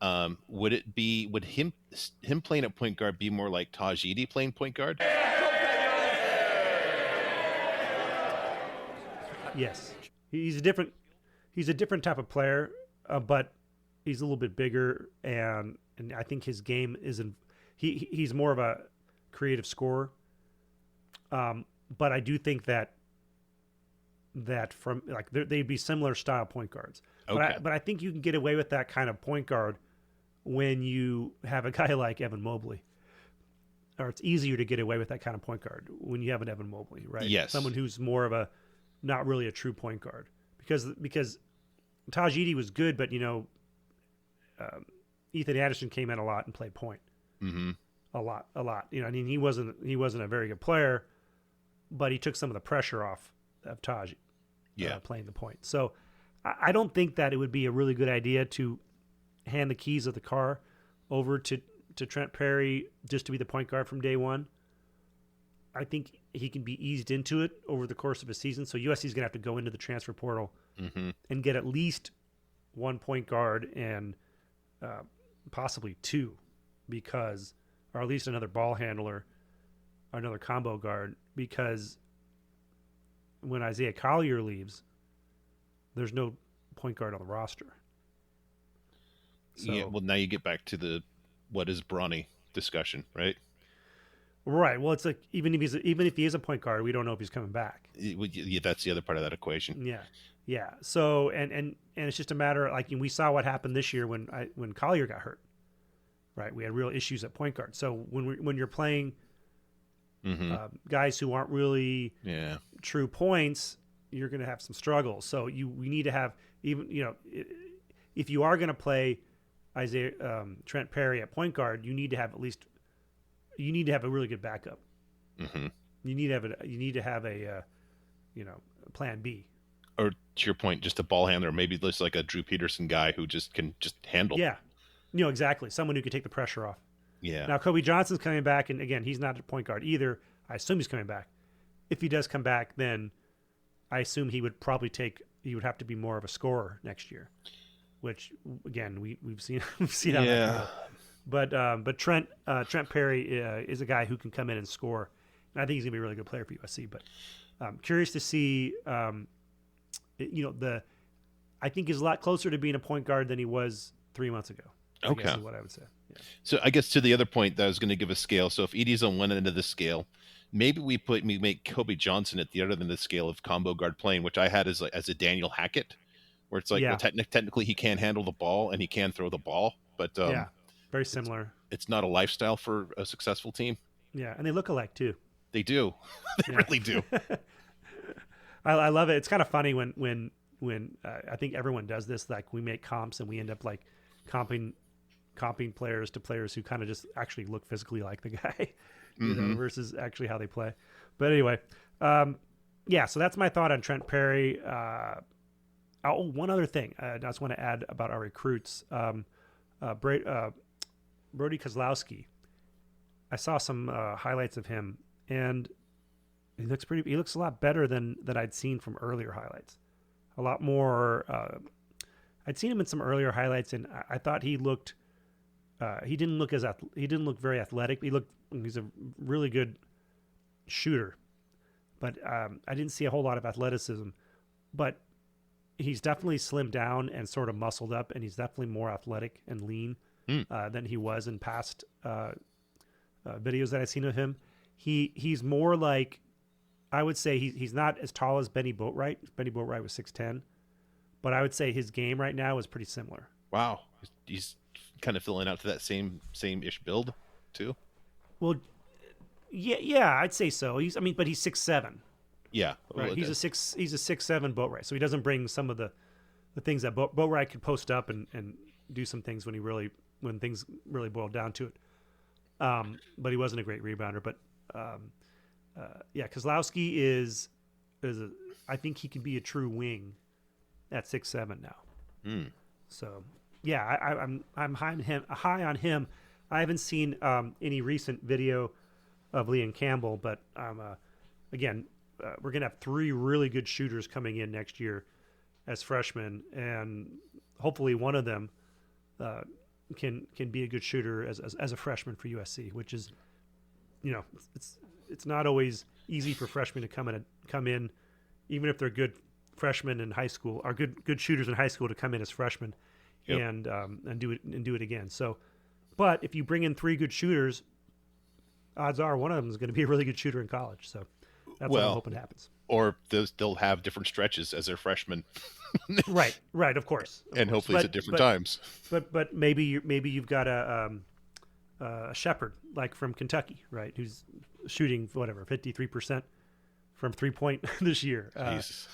Would him playing at point guard be more like Tajidi playing point guard? Yes, he's a different type of player, but he's a little bit bigger, and I think his game he's more of a creative scorer. But I do think that from they'd be similar style point guards. Okay. But I think you can get away with that kind of point guard when you have a guy like Evan Mobley. Or it's easier to get away with that kind of point guard when you have an Evan Mobley, right? Yes. Someone who's more of a not really a true point guard, because Tajidi was good, but Ethan Anderson came in a lot and played point. Mm-hmm. A lot. He wasn't a very good player, but he took some of the pressure off of Taj. Playing the point. So I don't think that it would be a really good idea to hand the keys of the car over to Trent Perry just to be the point guard from day one. I think he can be eased into it over the course of a season. So USC is going to have to go into the transfer portal and get at least one point guard and possibly two, or at least another ball handler, or another combo guard, because when Isaiah Collier leaves, there's no point guard on the roster. So, yeah, well, now you get back to the what is Bronny discussion, right? Right. Well, it's like even if he is a point guard, we don't know if he's coming back. Yeah, that's the other part of that equation. Yeah. So and it's just a matter of, we saw what happened this year when Collier got hurt. Right. We had real issues at point guard. So when you're playing guys who aren't really true points, you're going to have some struggles. So we need to have if you are going to play Trent Perry at point guard, you need to have a really good backup. Mm-hmm. You need to have a plan B. Or to your point, just a ball handler, maybe just like a Drew Peterson guy who can handle. Yeah, exactly. Someone who can take the pressure off. Yeah. Now Kobe Johnson's coming back, and again, he's not a point guard either. I assume he's coming back. If he does come back, then I assume he would have to be more of a scorer next year, which again we've seen how that goes. But Trent Perry is a guy who can come in and score, and I think he's gonna be a really good player for USC. But I'm curious to see. I think he's a lot closer to being a point guard than he was 3 months ago. I guess is what I would say. Yeah. So I guess to the other point that I was going to give a scale. So if Edie's on one end of the scale, maybe we make Kobe Johnson at the other end of the scale of combo guard playing, which I had as a Daniel Hackett, where it's like well, technically he can handle the ball and he can throw the ball, but very similar. It's not a lifestyle for a successful team. Yeah, and they look alike too. They do. They really do. I love it. It's kind of funny when I think everyone does this. Like we make comps and we end up like comping players to players who kind of just actually look physically like the guy, versus actually how they play. But anyway, so that's my thought on Trent Perry. One other thing I just want to add about our recruits. Brody Kozlowski. I saw some highlights of him, and he looks a lot better than I'd seen from earlier highlights. A lot more. I'd seen him in some earlier highlights, and I thought he looked. He didn't look very athletic. He's a really good shooter, but I didn't see a whole lot of athleticism. But he's definitely slimmed down and sort of muscled up, and he's definitely more athletic and lean than he was in past videos that I've seen of him. He's more like I would say he's not as tall as Benny Boatwright. Benny Boatwright was 6'10", but I would say his game right now is pretty similar. Wow, he's kind of filling out to that same-ish build too. Well, yeah, I'd say so. But he's 6'7". Yeah, Right. He's a 6'7" Boatwright, so he doesn't bring some of the things that Boatwright could post up and do some things when things really boiled down to it. But he wasn't a great rebounder. But Kozlowski is I think he can be a true wing at 6'7" now. So yeah, I'm high on him. I haven't seen any recent video of Liam Campbell, but again, we're gonna have 3 really good shooters coming in next year as freshmen, and hopefully one of them can be a good shooter as a freshman for USC, which is, it's not always easy for freshmen to come in, even if they're good freshmen in high school, or good shooters in high school, to come in as freshmen. Yep. and do it again. So, but if you bring in 3 good shooters, odds are one of them is going to be a really good shooter in college. So that's what I'm hoping happens. Or they'll have different stretches as their freshmen. Right, of course. Hopefully it's at different times. But maybe you've got a Shepherd, like from Kentucky, right, who's shooting 53% from 3-point this year. He's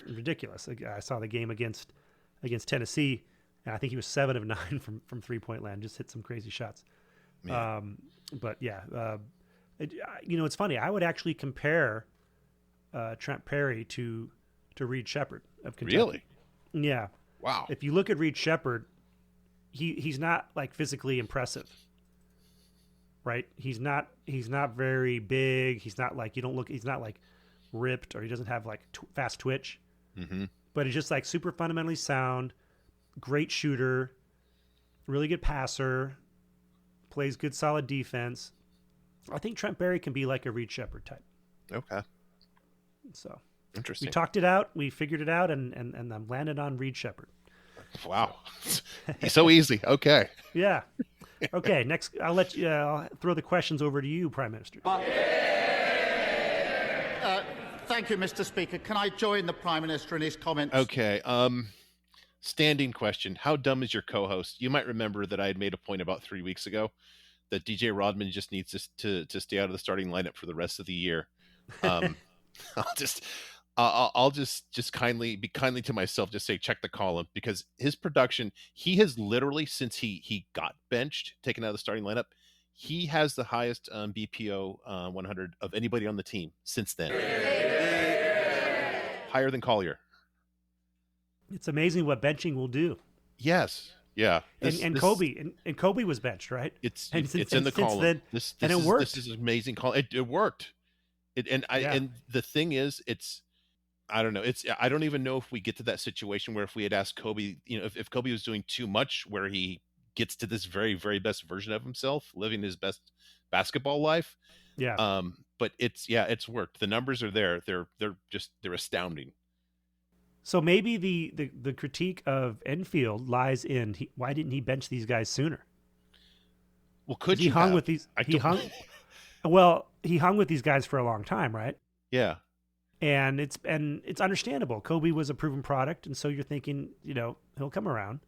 ridiculous. I saw the game against Tennessee, and I think he was 7 of 9 from 3-point land. Just hit some crazy shots. Yeah. It's funny. I would actually compare Trent Perry to Reed Shepherd of Kentucky. Really? Yeah. Wow. If you look at Reed Shepherd, he's not like physically impressive, right? He's not very big. He's not like he's not like ripped, or he doesn't have like fast twitch. Mm-hmm. But he's just like super fundamentally sound, great shooter, really good passer, plays good solid defense. I think Trent Perry can be like a Reed Shepherd type. Okay. So interesting. We talked it out, we figured it out, and I'm landed on Reed Shepherd. Wow. He's so easy. Okay. Yeah. Okay, next I'll throw the questions over to you, Prime Minister. Thank you, Mr. Speaker. Can I join the Prime Minister in his comments? Okay. Standing question. How dumb is your co-host? You might remember that I had made a point about 3 weeks ago that DJ Rodman just needs to stay out of the starting lineup for the rest of the year. I'll just kindly to myself, just say, check the column, because his production, he has literally, since he got benched, taken out of the starting lineup, he has the highest BPO 100 of anybody on the team since then. Higher than Collier. It's amazing what benching will do. Yes. Yeah. Kobe was benched, right? It's in the column. Then, it worked. This is an amazing call. It worked. And the thing is, I don't know. I don't even know if we get to that situation where, if we had asked Kobe, if Kobe was doing too much, where he gets to this very, very best version of himself, living his best basketball life. Yeah. But it's worked. The numbers are there. They're astounding. So maybe the critique of Enfield lies in why didn't he bench these guys sooner? Well, could he hung with these? Well, he hung with these guys for a long time, right? Yeah. And it's understandable. Kobe was a proven product, and so you're thinking, he'll come around.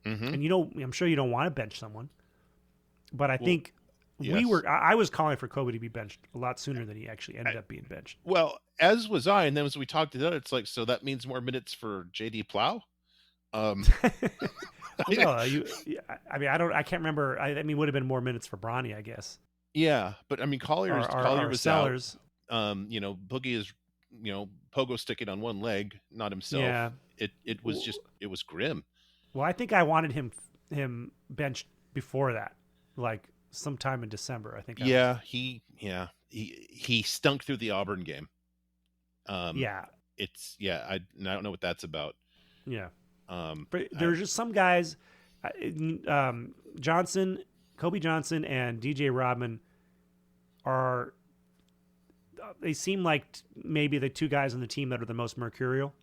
Mm-hmm. And I'm sure you don't want to bench someone, but I think I was calling for Kobe to be benched a lot sooner than he actually ended up being benched. Well, as was I, and then as we talked it out, it's like, so that means more minutes for JD Plow. I can't remember. Would have been more minutes for Bronny, I guess. Yeah, but Collier was Sellers. Out. Boogie is, pogo sticking on one leg, not himself. Yeah. It was grim. Well, I think I wanted him benched before that, like sometime in December. I think. He stunk through the Auburn game. I don't know what that's about. Yeah. But there's just some guys, Kobe Johnson and DJ Rodman they seem like maybe the 2 guys on the team that are the most mercurial.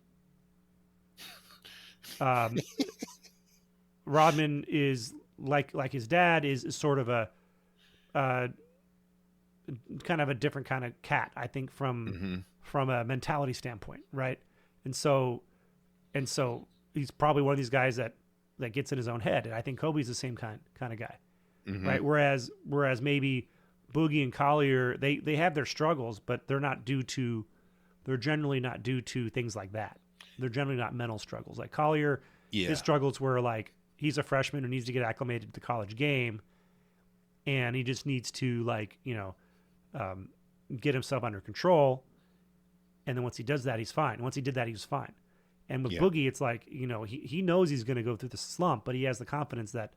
Rodman is like his dad is sort of kind of a different kind of cat, I think, from a mentality standpoint, right? And so he's probably one of these guys that gets in his own head, and I think Kobe's the same kind of guy, right? Whereas maybe Boogie and Collier, they have their struggles, but they're generally not due to things like that. They're generally not mental struggles. Like Collier, his struggles were like he's a freshman who needs to get acclimated to the college game, and he just needs to get himself under control. And then once he does that, he's fine. Once he did that, he was fine. And with Boogie, it's like, he knows he's going to go through the slump, but he has the confidence that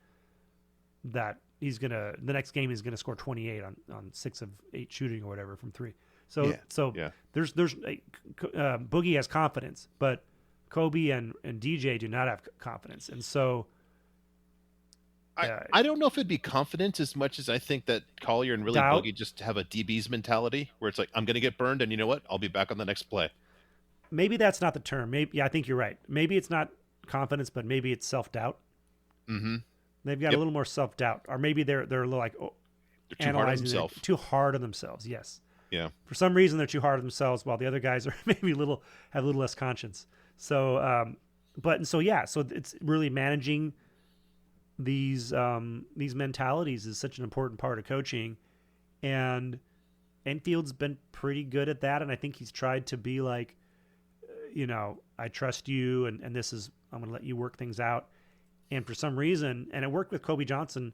he's going to, the next game he's going to score 28 on 6 of 8 shooting or whatever from 3. So there's Boogie has confidence, but Kobe and DJ do not have confidence. And so I don't know if it'd be confidence as much as I think that Collier and really doubt. Boogie just have a DB's mentality where it's like, I'm going to get burned, and you know what? I'll be back on the next play. Maybe that's not the term. Maybe I think you're right. Maybe it's not confidence, but maybe it's self-doubt. Mm-hmm. They've got a little more self-doubt, or maybe they're like They're too hard on themselves. Too hard on themselves. Yes. Yeah. For some reason, they're too hard on themselves, while the other guys are maybe have a little less conscience. So, so it's really managing these mentalities is such an important part of coaching, and Enfield's been pretty good at that, and I think he's tried to be like, I trust you, and this is, I'm going to let you work things out. And for some reason, and it worked with Kobe Johnson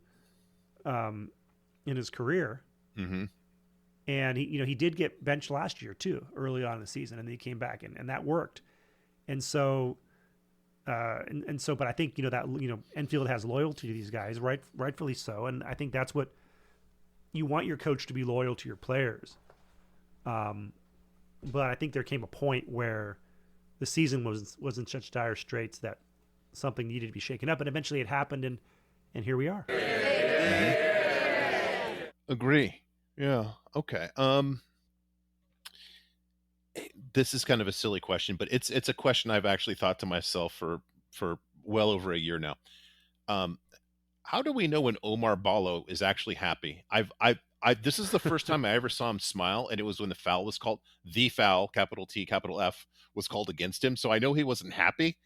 in his career, and he did get benched last year too, early on in the season, and then he came back, and that worked. And so, but I think that Enfield has loyalty to these guys, rightfully so, and I think that's what you want your coach to be, loyal to your players. But I think there came a point where the season was in such dire straits that something needed to be shaken up, and eventually it happened, and here we are. Agree. Yeah. Okay. This is kind of a silly question, but it's a question I've actually thought to myself for well over a year now. How do we know when Omar Ballo is actually happy? This is the first time I ever saw him smile, and it was when the foul was called. The foul, capital T, capital F, was called against him. So I know he wasn't happy.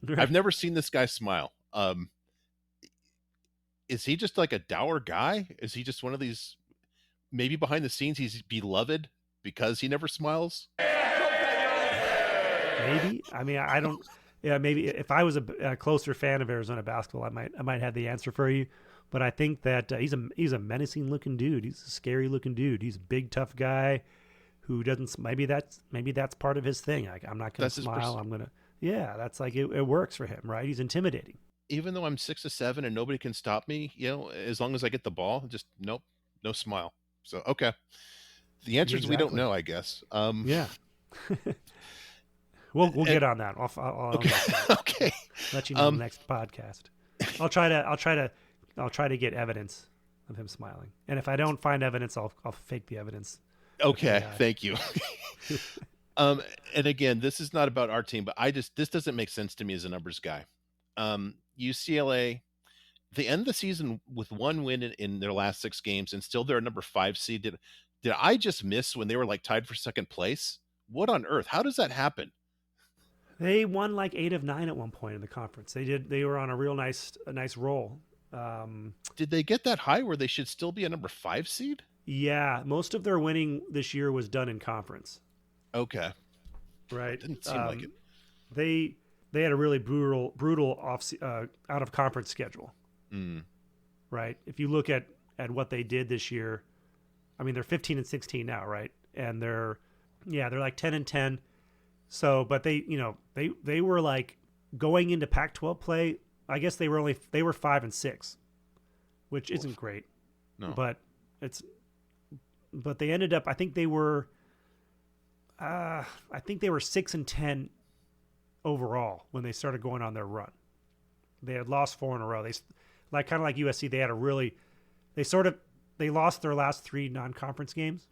Right. I've never seen this guy smile. Is he just like a dour guy? Is he just one of these, maybe behind the scenes he's beloved because he never smiles? Maybe. I mean, I don't. Yeah, maybe if I was a closer fan of Arizona basketball, I might have the answer for you. But I think that he's a menacing looking dude. He's a scary looking dude. He's a big tough guy who doesn't. Maybe that's part of his thing. Like, I'm not going to smile. I'm gonna. Yeah, that's like it works for him, right? He's intimidating. Even though I'm 6'7" and nobody can stop me, as long as I get the ball, just nope, no smile. So okay, the answer is we don't know, I guess. Yeah. We'll get on that. I'll okay. Okay. Let you know in the next podcast. I'll try to get evidence of him smiling, and if I don't find evidence, I'll fake the evidence. Okay, thank you. And again, this is not about our team, but this doesn't make sense to me as a numbers guy. UCLA, they end the season with 1 win in their last 6 games, and still they're a number 5 seed. Did I just miss when they were like tied for second place? What on earth? How does that happen? They won like 8 of 9 at one point in the conference. They were on a real nice roll. Did they get that high where they should still be a number 5 seed? Yeah, most of their winning this year was done in conference. Okay. Right. Didn't seem like it. They had a really brutal out of conference schedule. Right. If you look at what they did this year, I mean, they're 15-16 now, right? And they're like 10-10. So, but they were like going into Pac-12 play. I guess they were 5-6, which isn't great. No. But they ended up. I think they were 6-10 overall when they started going on their run. They had lost 4 in a row. They kind of like USC. They had they lost their last 3 non-conference games.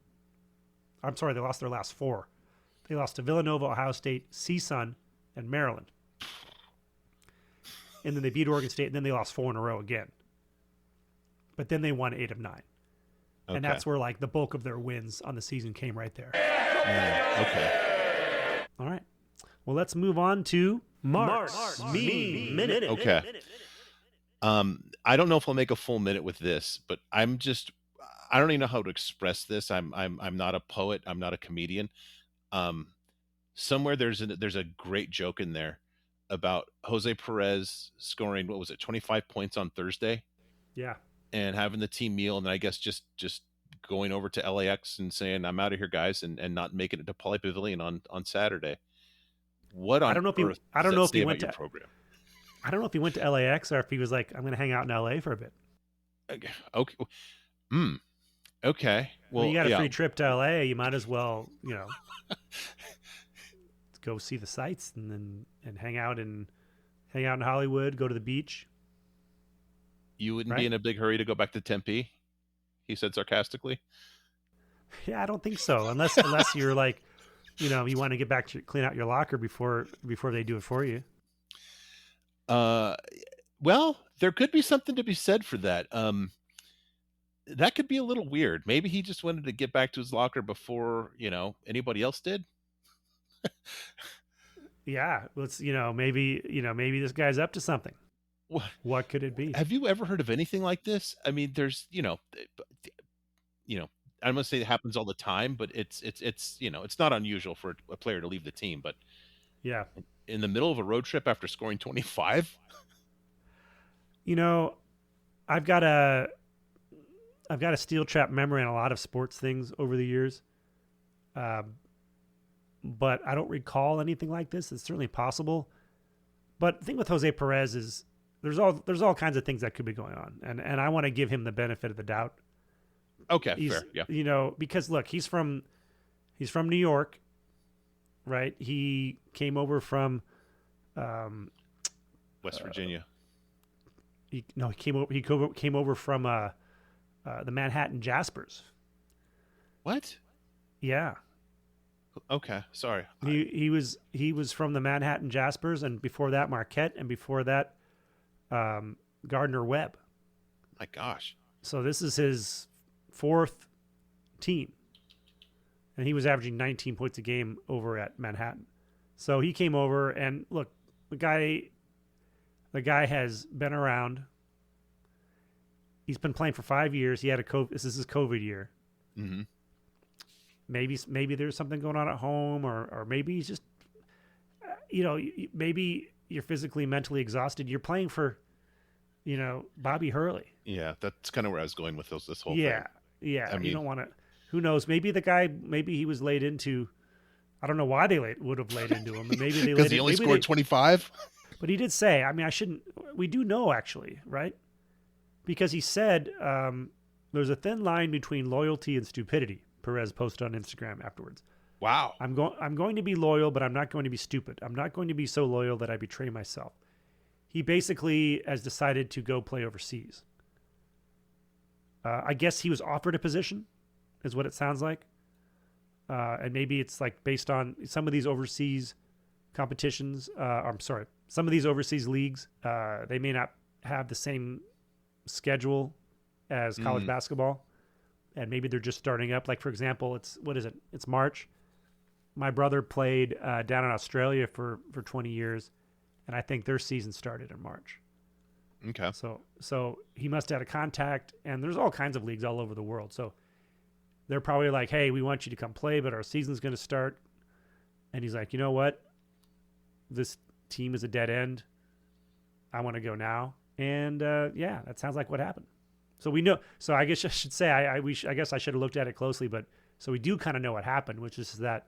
I'm sorry, they lost their last 4. They lost to Villanova, Ohio State, CSUN, and Maryland. And then they beat Oregon State, and then they lost 4 in a row again. But then they won 8 of 9. And Okay. that's where like the bulk of their wins on the season came right there. Okay. All right. Well, let's move on to Mark's Mean Minute. Okay. I don't know if I'll make a full minute with this, but I don't even know how to express this. I'm not a poet. I'm not a comedian. Somewhere there's a great joke in there about Jose Perez scoring, what was it, 25 points on Thursday, Yeah. and having the team meal, and I guess just going over to LAX and saying, I'm out of here, guys, and not making it to Poly Pavilion on Saturday. What on I don't know if earth I don't does know that if say he about went your to program? I don't know if he went to LAX or if he was like, I'm going to hang out in LA for a bit. Okay. Okay. Well, Well, you got a yeah. free trip to LA. You might as well, go see the sights and hang out in Hollywood. Go to the beach. You wouldn't Right? be in a big hurry to go back to Tempe, he said sarcastically. Yeah, I don't think so. Unless you're like, you want to get back to clean out your locker before they do it for you. Well, there could be something to be said for that. That could be a little weird. Maybe he just wanted to get back to his locker before, anybody else did. Yeah, let's maybe this guy's up to something. What could it be? Have you ever heard of anything like this? I mean, there's, I'm gonna say it happens all the time, but it's it's not unusual for a player to leave the team. But Yeah, in the middle of a road trip after scoring 25, I've got a steel trap memory on a lot of sports things over the years, but I don't recall anything like this. It's certainly possible, but the thing with Jose Perez is there's all kinds of things that could be going on, and I want to give him the benefit of the doubt. okay, fair, yeah, because look, he's from New York, right? He came over from West Virginia. He came over from the Manhattan Jaspers. What? Yeah. Okay, sorry. He was from the Manhattan Jaspers, and before that Marquette, and before that Gardner Webb. My gosh. So this is his fourth team, and he was averaging 19 points a game over at Manhattan. So he came over, and look, the guy has been around. He's been playing for 5 years. He had this is his COVID year. Mm-hmm. Maybe there's something going on at home, or maybe he's just, maybe you're physically, mentally exhausted. You're playing for, Bobby Hurley. Yeah, that's kind of where I was going with this whole Yeah, thing. yeah. I mean, you don't want to. Who knows? Maybe he was laid into. I don't know why they would have laid into him. Maybe they because he only scored 25. But he did say, I shouldn't. We do know actually, right? Because he said there's a thin line between loyalty and stupidity. Perez posted on Instagram afterwards. Wow. I'm going to be loyal, but I'm not going to be stupid. I'm not going to be so loyal that I betray myself. He basically has decided to go play overseas. I guess he was offered a position, is what it sounds like. And maybe it's like based on some of these overseas competitions. Some of these overseas leagues, they may not have the same schedule as college basketball. And maybe they're just starting up. Like, for example, it's March. My brother played down in Australia for 20 years, and I think their season started in March. Okay. So he must have had a contact, and there's all kinds of leagues all over the world. So they're probably like, hey, we want you to come play, but our season's going to start. And he's like, you know what? This team is a dead end. I want to go now. And that sounds like what happened. So we know. So I guess I should say I guess I should have looked at it closely, but so we do kind of know what happened, which is that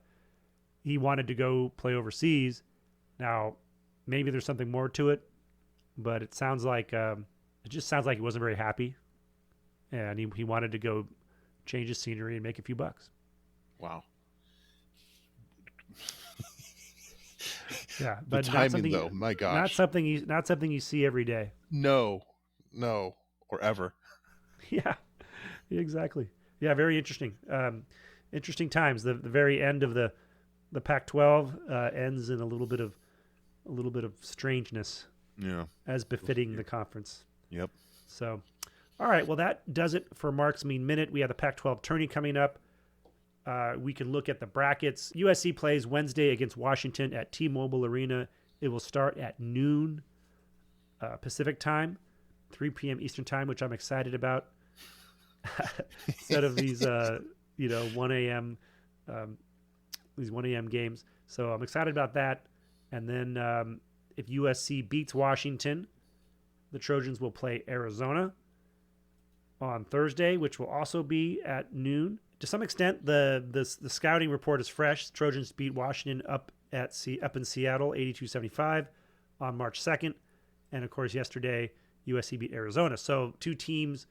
he wanted to go play overseas. Now, maybe there's something more to it, but it sounds like he wasn't very happy, and he wanted to go change his scenery and make a few bucks. Wow. Yeah, but the timing though, my gosh, not something you see every day. No, or ever. Yeah, exactly. Yeah, very interesting. Interesting times. The very end of the Pac-12 ends in a little bit of strangeness. Yeah, as befitting the conference. Yep. So, All right, well, that does it for Mark's Mean Minute. We have the Pac-12 tourney coming up. We can look at the brackets. USC plays Wednesday against Washington at T-Mobile Arena. It will start at noon Pacific time, 3 p.m. Eastern time, which I'm excited about. Instead of these, 1 a.m. These 1 a.m. games. So I'm excited about that. And then if USC beats Washington, the Trojans will play Arizona on Thursday, which will also be at noon. To some extent, the scouting report is fresh. Trojans beat Washington up in Seattle, 82-75 on March 2nd. And, of course, yesterday, USC beat Arizona. So two teams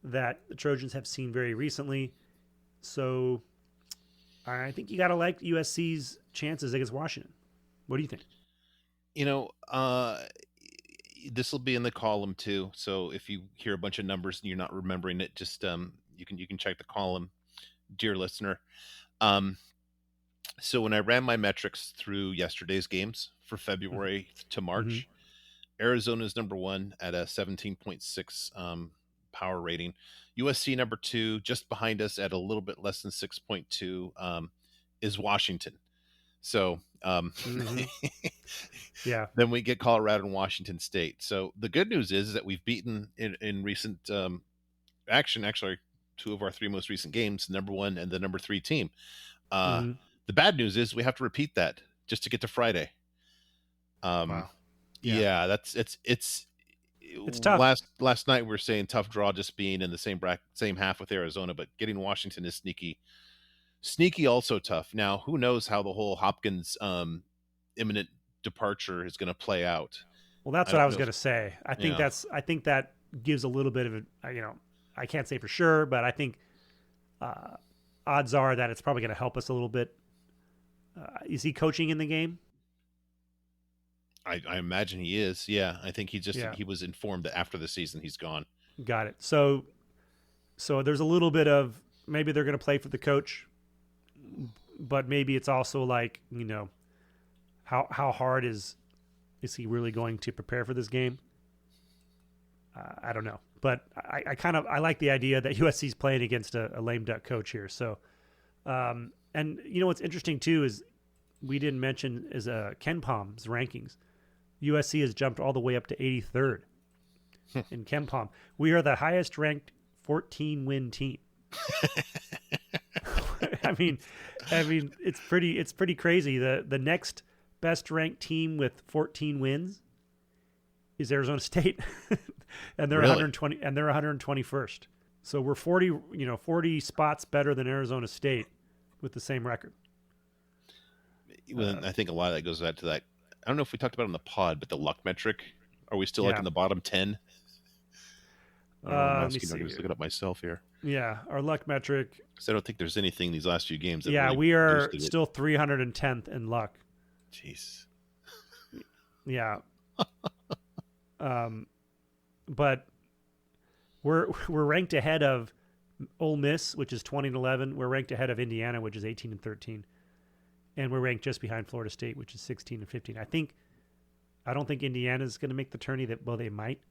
that the Trojans have seen very recently. So I think you got to like USC's chances against Washington. What do you think? This will be in the column too. So if you hear a bunch of numbers and you're not remembering it, just you can check the column, dear listener. So when I ran my metrics through yesterday's games for February to March, Arizona's number one at a 17.6 power rating. USC number two, just behind us at a little bit less than 6.2, is Washington. So yeah. Then we get Colorado and Washington State. So the good news is that we've beaten in recent action, actually, two of our three most recent games, the number one and the number three team. The bad news is we have to repeat that just to get to Friday. Wow. Yeah, it's tough. Last night we were saying tough draw just being in the same half with Arizona, but getting Washington is sneaky also tough. Now, who knows how the whole Hopkins imminent departure is going to play out. Well, that's what I was going to say. I think that gives a little bit of I can't say for sure, but I think odds are that it's probably going to help us a little bit. Is he coaching in the game? I imagine he is. Yeah. I think he was informed that after the season he's gone. Got it. So there's a little bit of maybe they're going to play for the coach, but maybe it's also like, how hard is he really going to prepare for this game? I don't know, but I like the idea that USC's playing against a lame duck coach here. So, and what's interesting too is we didn't mention is Ken Palm's rankings. USC has jumped all the way up to 83rd in Ken Palm. We are the highest ranked 14-win team. I mean, it's pretty crazy. The next best ranked team with 14 wins is Arizona State, and they're 120 and they're 121st. So we're 40 spots better than Arizona State with the same record. Well, I think a lot of that goes back to that. I don't know if we talked about it on the pod, but the luck metric. Are we still like in the bottom 10? I'm just looking up myself here. Yeah, our luck metric. Because I don't think there's anything these last few games. That really we are still 310th in luck. Jeez. Yeah. But we're ranked ahead of Ole Miss, which is 20-11. We're ranked ahead of Indiana, which is 18-13. And we're ranked just behind Florida State, which is 16-15. I don't think Indiana is going to make the tourney. They might.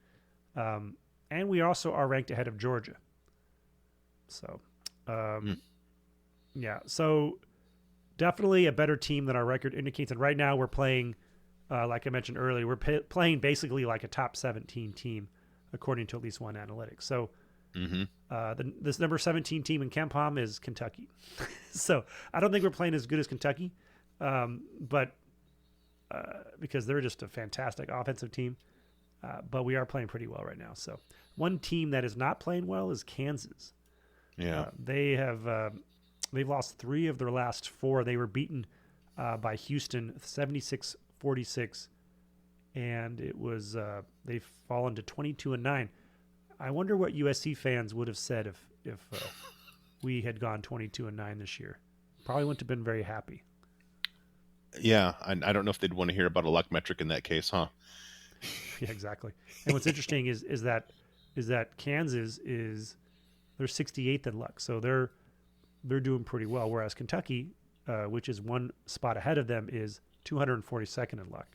And we also are ranked ahead of Georgia. So, yeah. So definitely a better team than our record indicates. And right now we're playing, like I mentioned earlier, we're playing basically like a top 17 team, according to at least one analytics. So this number 17 team in KenPom is Kentucky. So I don't think we're playing as good as Kentucky, but because they're just a fantastic offensive team. But we are playing pretty well right now. So one team that is not playing well is Kansas. Yeah, they've lost 3 of their last 4. They were beaten by Houston 76-46, and it was they've fallen to 22-9. I wonder what USC fans would have said if we had gone 22-9 this year. Probably wouldn't have been very happy. Yeah, I don't know if they'd want to hear about a luck metric in that case, huh? Yeah, exactly. And what's interesting is that Kansas they're 68th in luck, so they're doing pretty well. Whereas Kentucky, which is one spot ahead of them, is 242nd in luck.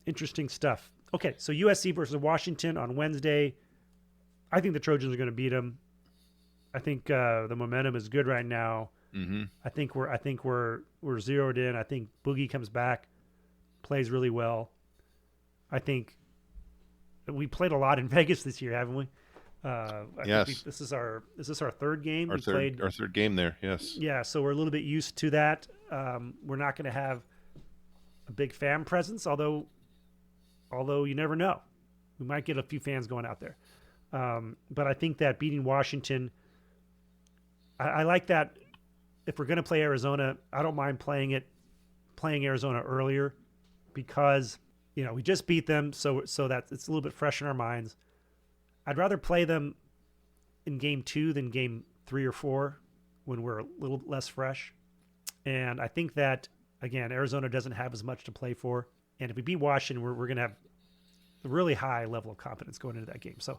Interesting stuff. Okay, so USC versus Washington on Wednesday. I think the Trojans are going to beat them. I think the momentum is good right now. Mm-hmm. I think we're zeroed in. I think Boogie comes back, plays really well. I think we played a lot in Vegas this year, haven't we? I think this is our third game. Our third game there. Yes. Yeah, so we're a little bit used to that. We're not going to have a big fan presence, although you never know. We might get a few fans going out there. But I think that beating Washington, I like that. If we're going to play Arizona, I don't mind playing Arizona earlier because, we just beat them, so that it's a little bit fresh in our minds. I'd rather play them in game 2 than game 3 or 4 when we're a little less fresh. And I think that, again, Arizona doesn't have as much to play for. And if we beat Washington, we're going to have a really high level of confidence going into that game. So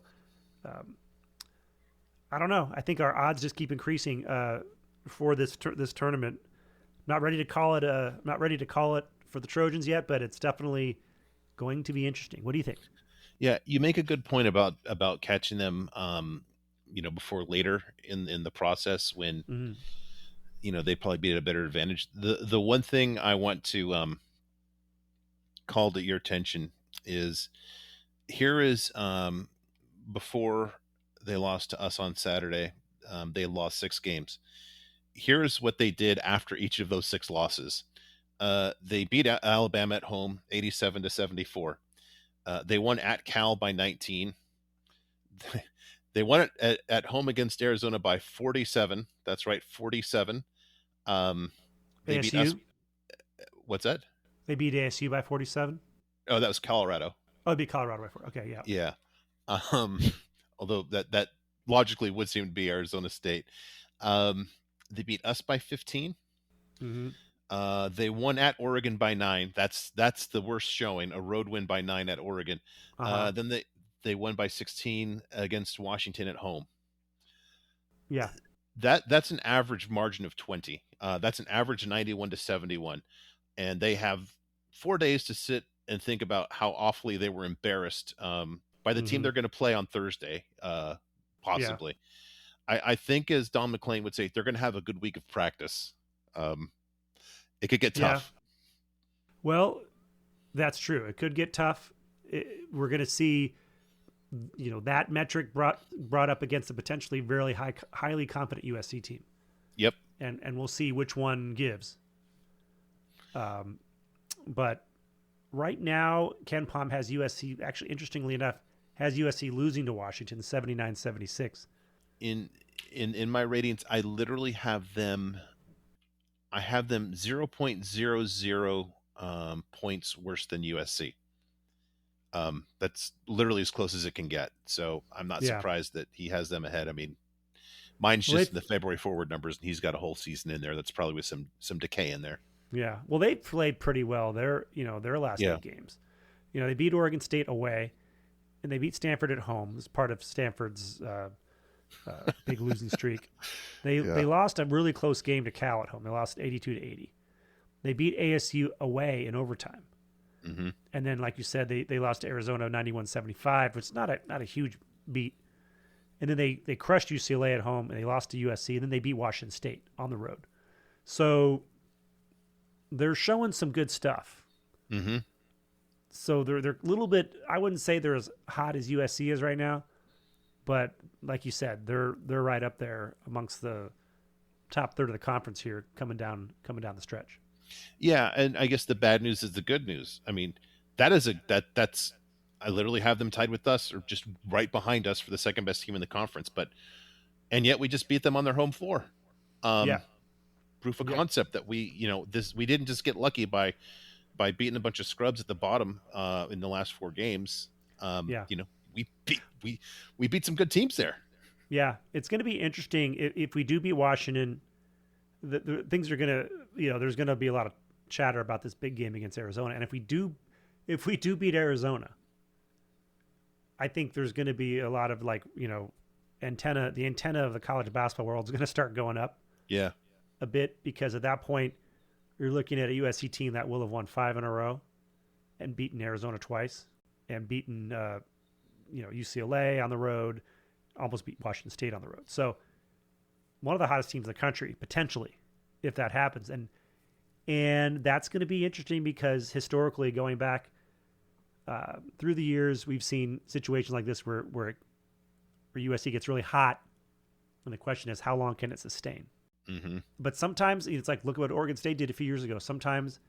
I don't know. I think our odds just keep increasing for this tournament. Not ready to call it for the Trojans yet, but it's definitely going to be interesting. What do you think? Yeah, you make a good point about catching them, before later in the process when, they probably be at a better advantage. The one thing I want to call to your attention is before they lost to us on Saturday, they lost 6 games. Here's what they did after each of those 6 losses. They beat Alabama at home 87-74. They won at Cal by 19. They won it at home against Arizona by 47. That's right, 47. They beat us. What's that? They beat ASU by 47. Oh, that was Colorado. Oh, it'd be Colorado by 4. Okay, yeah. Yeah. Although that logically would seem to be Arizona State. They beat us by 15. Mm-hmm. They won at Oregon by 9. That's the worst showing, a road win by 9 at Oregon. Then they won by 16 against Washington at home. Yeah. That's an average margin of 20. That's an average 91-71. And they have 4 days to sit and think about how awfully they were embarrassed by the team they're going to play on Thursday, possibly. Yeah. I think, as Don McClain would say, they're going to have a good week of practice. It could get tough. Yeah. Well, that's true. It could get tough. We're going to see, that metric brought up against a potentially very highly confident USC team. Yep. And we'll see which one gives. But right now, Ken Pom has USC, actually, interestingly enough, has USC losing to Washington 79-76. In my ratings, I literally have them. I have them 0.00 points worse than USC. That's literally as close as it can get. So I'm not surprised that he has them ahead. I mean, mine's just the February forward numbers, and he's got a whole season in there. That's probably with some decay in there. Yeah. Well, they played pretty well. Their last 8 games. They beat Oregon State away, and they beat Stanford at home. It's part of Stanford's big losing streak. They lost a really close game to Cal at home. They lost 82-80. They beat ASU away in overtime. Mm-hmm. And then, like you said, they lost to Arizona 91-75, which is not a huge beat. And then they crushed UCLA at home, and they lost to USC. And then they beat Washington State on the road. So they're showing some good stuff. Mm-hmm. So they're a little bit. I wouldn't say they're as hot as USC is right now, but like you said, they're right up there amongst the top third of the conference here, coming down the stretch. Yeah, and I guess the bad news is the good news. I mean, that's I literally have them tied with us, or just right behind us for the second best team in the conference. And yet we just beat them on their home floor. Proof of concept that we didn't just get lucky by beating a bunch of scrubs at the bottom in the last 4 games. We beat some good teams there. Yeah, it's going to be interesting if we do beat Washington. The things are going to, there's going to be a lot of chatter about this big game against Arizona. And if we do beat Arizona, I think there's going to be a lot of the antenna of the college basketball world is going to start going up. Yeah. A bit, because at that point you're looking at a USC team that will have won 5 in a row and beaten Arizona twice and beaten, UCLA on the road, almost beat Washington State on the road. So one of the hottest teams in the country, potentially, if that happens. And that's going to be interesting because historically, going back through the years, we've seen situations like this where USC gets really hot. And the question is, how long can it sustain? Mm-hmm. But sometimes it's like, look at what Oregon State did a few years ago. Sometimes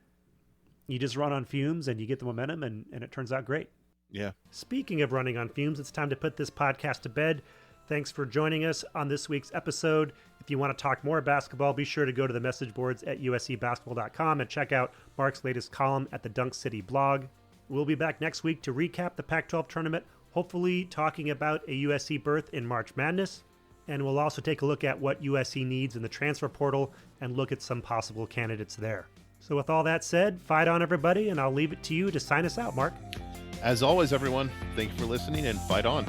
you just run on fumes and you get the momentum and it turns out great. Yeah. Speaking of running on fumes, it's time to put this podcast to bed. Thanks for joining us on this week's episode. If you want to talk more basketball, be sure to go to the message boards at uscbasketball.com and check out Mark's latest column at the Dunk City blog. We'll be back next week to recap the Pac-12 tournament, hopefully talking about a USC berth in March Madness. And we'll also take a look at what USC needs in the transfer portal and look at some possible candidates there. So with all that said, fight on, everybody, and I'll leave it to you to sign us out, Mark. As always, everyone, thank you for listening and fight on.